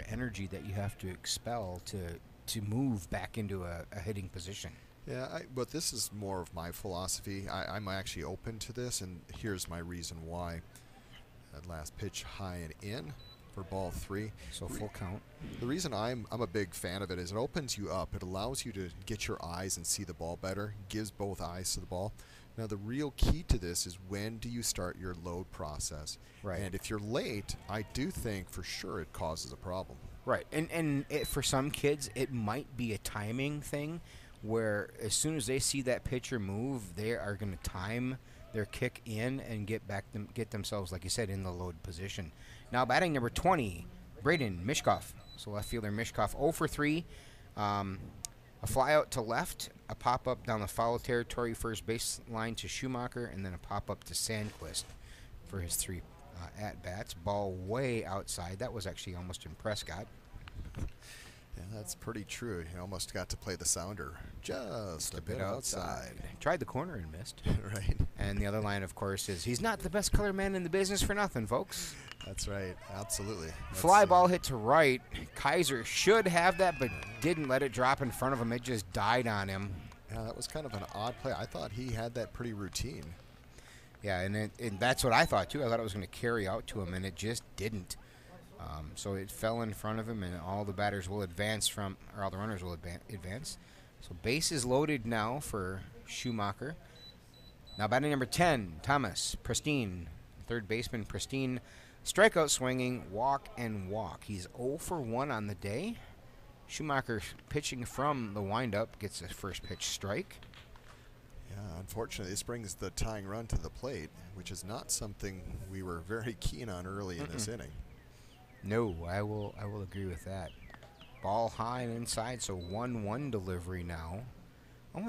energy that you have to expel to move back into a hitting position. Yeah, but this is more of my philosophy. I'm actually open to this, and here's my reason why. That last pitch high and in for ball 3. So full count. The reason I'm a big fan of it is it opens you up. It allows you to get your eyes and see the ball better. Gives both eyes to the ball. Now, the real key to this is when do you start your load process? Right. And if you're late, I do think for sure it causes a problem. Right. And for some kids, it might be a timing thing where as soon as they see that pitcher move, they are going to time their kick in and get themselves, like you said, in the load position. Now, batting number 20, Braden Mishkoff. So left fielder Mishkoff 0 for 3. A fly out to left, a pop-up down the foul territory first base line to Schumacher, and then a pop-up to Sandquist for his 3 at-bats. Ball way outside. That was actually almost in Prescott. Yeah, that's pretty true. He almost got to play the sounder just a bit outside. Tried the corner and missed. Right. And the other line, of course, is he's not the best color man in the business for nothing, folks. That's right. Absolutely. Fly ball hit to right. Kaiser should have that, but didn't let it drop in front of him. It just died on him. Yeah, that was kind of an odd play. I thought he had that pretty routine. Yeah, and that's what I thought, too. I thought it was going to carry out to him, and it just didn't. So it fell in front of him, and all the batters will advance from, or all the runners will advance. So base is loaded now for Schumacher. Now batting number 10, Thomas, pristine. Third baseman, pristine. Strikeout swinging, walk and walk. He's 0 for 1 on the day. Schumacher pitching from the windup gets his first pitch strike. Yeah, unfortunately, this brings the tying run to the plate, which is not something we were very keen on early in this inning. No, I will agree with that. Ball high and inside, so 1-1 delivery now. I'm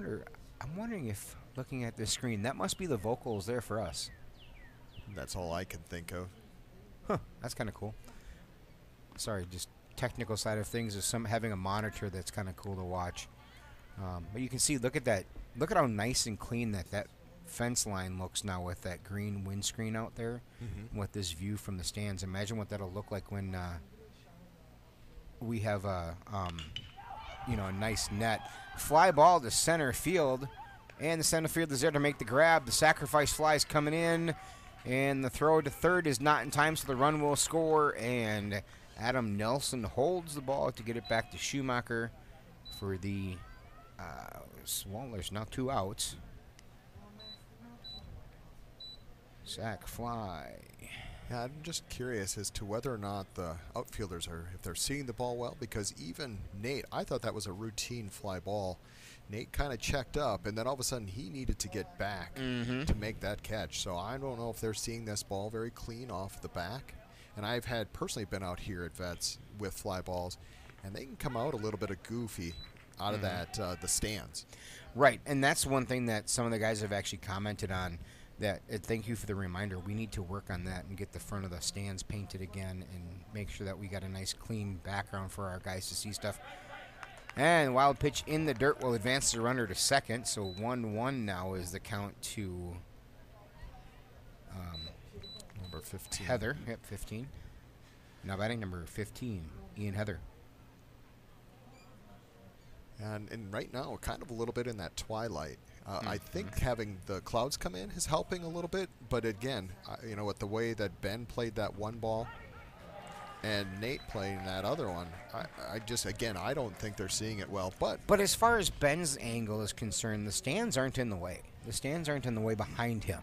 wondering if, looking at this screen, that must be the vocals there for us. That's all I can think of. Huh, that's kind of cool. Sorry, just technical side of things is having a monitor that's kind of cool to watch. But you can see, look at that. Look at how nice and clean that fence line looks now with that green windscreen out there. With this view from the stands. Imagine what that'll look like when we have a nice net. Fly ball to center field, and the center field is there to make the grab. The sacrifice fly is coming in, and the throw to third is not in time, so the run will score, and Adam Nelson holds the ball to get it back to Schumacher for the there's now 2 outs. Sack fly. Yeah, I'm just curious as to whether or not the outfielders if they're seeing the ball well, because even Nate, I thought that was a routine fly ball. Nate kind of checked up, and then all of a sudden he needed to get back to make that catch. So I don't know if they're seeing this ball very clean off the back. And I've personally been out here at Vets with fly balls, and they can come out a little bit of goofy out of that the stands. Right, and that's one thing that some of the guys have actually commented on. That thank you for the reminder. We need to work on that and get the front of the stands painted again and make sure that we got a nice clean background for our guys to see stuff. And wild pitch in the dirt will advance the runner to second. So 1-1 now is the count to Number 15. Heather. Yep, 15. Now batting number 15, Ian Heather. And right now, kind of a little bit in that twilight. I think having the clouds come in is helping a little bit. But again, with the way that Ben played that one ball and Nate playing that other one, I don't think they're seeing it well. But as far as Ben's angle is concerned, the stands aren't in the way. The stands aren't in the way behind him.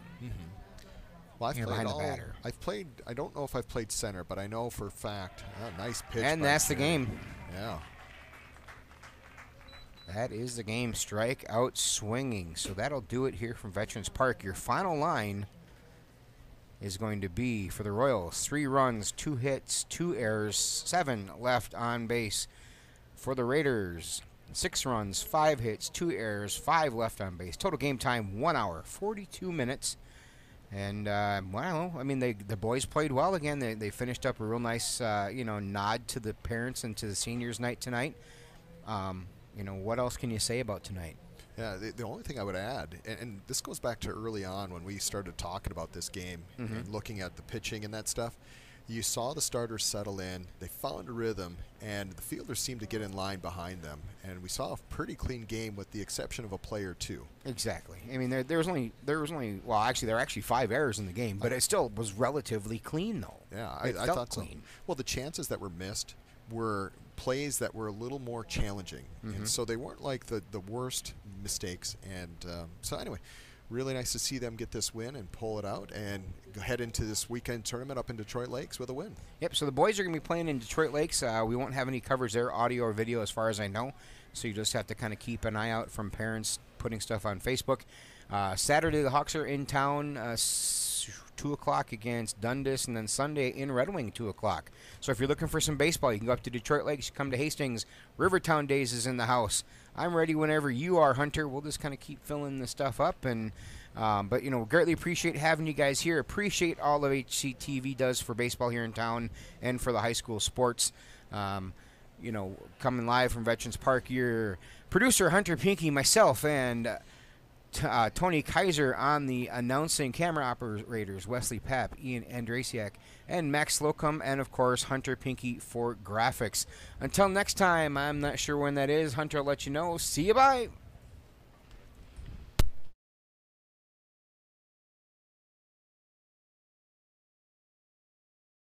Well, behind the batter. I don't know if I've played center, but I know for a fact. Nice pitch. And that's the game. Yeah. That is the game. Strike out swinging. So that'll do it here from Veterans Park. Your final line is going to be for the Royals: 3 runs, 2 hits, 2 errors, 7 left on base. For the Raiders, 6 runs, 5 hits, 2 errors, 5 left on base. Total game time 1 hour, 42 minutes. And the boys played well again. They finished up a real nice nod to the parents and to the seniors night tonight. What else can you say about tonight? Yeah, the only thing I would add, and this goes back to early on when we started talking about this game and looking at the pitching and that stuff, you saw the starters settle in, they found a rhythm, and the fielders seemed to get in line behind them. And we saw a pretty clean game with the exception of a play or 2. Exactly. I mean, there was only well, actually, there were actually 5 errors in the game, but it still was relatively clean, though. Yeah, I thought clean. So. Well, the chances that were missed were plays that were a little more challenging, and so they weren't like the worst mistakes. And so anyway, really nice to see them get this win and pull it out and head into this weekend tournament up in Detroit Lakes with a win. Yep, so the boys are going to be playing in Detroit Lakes. We won't have any coverage there, audio or video as far as I know, so you just have to kind of keep an eye out from parents putting stuff on Facebook. Saturday, the Hawks are in town, 2 o'clock against Dundas, and then Sunday in Red Wing, 2 o'clock. So if you're looking for some baseball, you can go up to Detroit Lakes, come to Hastings. Rivertown Days is in the house. I'm ready whenever you are, Hunter. We'll just kind of keep filling the stuff up. But greatly appreciate having you guys here. Appreciate all of HCTV does for baseball here in town and for the high school sports. Coming live from Veterans Park, your producer, Hunter Pinky, myself, and Tony Kaiser on the announcing, camera operators, Wesley Papp, Ian Andrasiak, and Max Slocum, and of course Hunter Pinky for graphics. Until next time, I'm not sure when that is. Hunter, I'll let you know. See you, bye.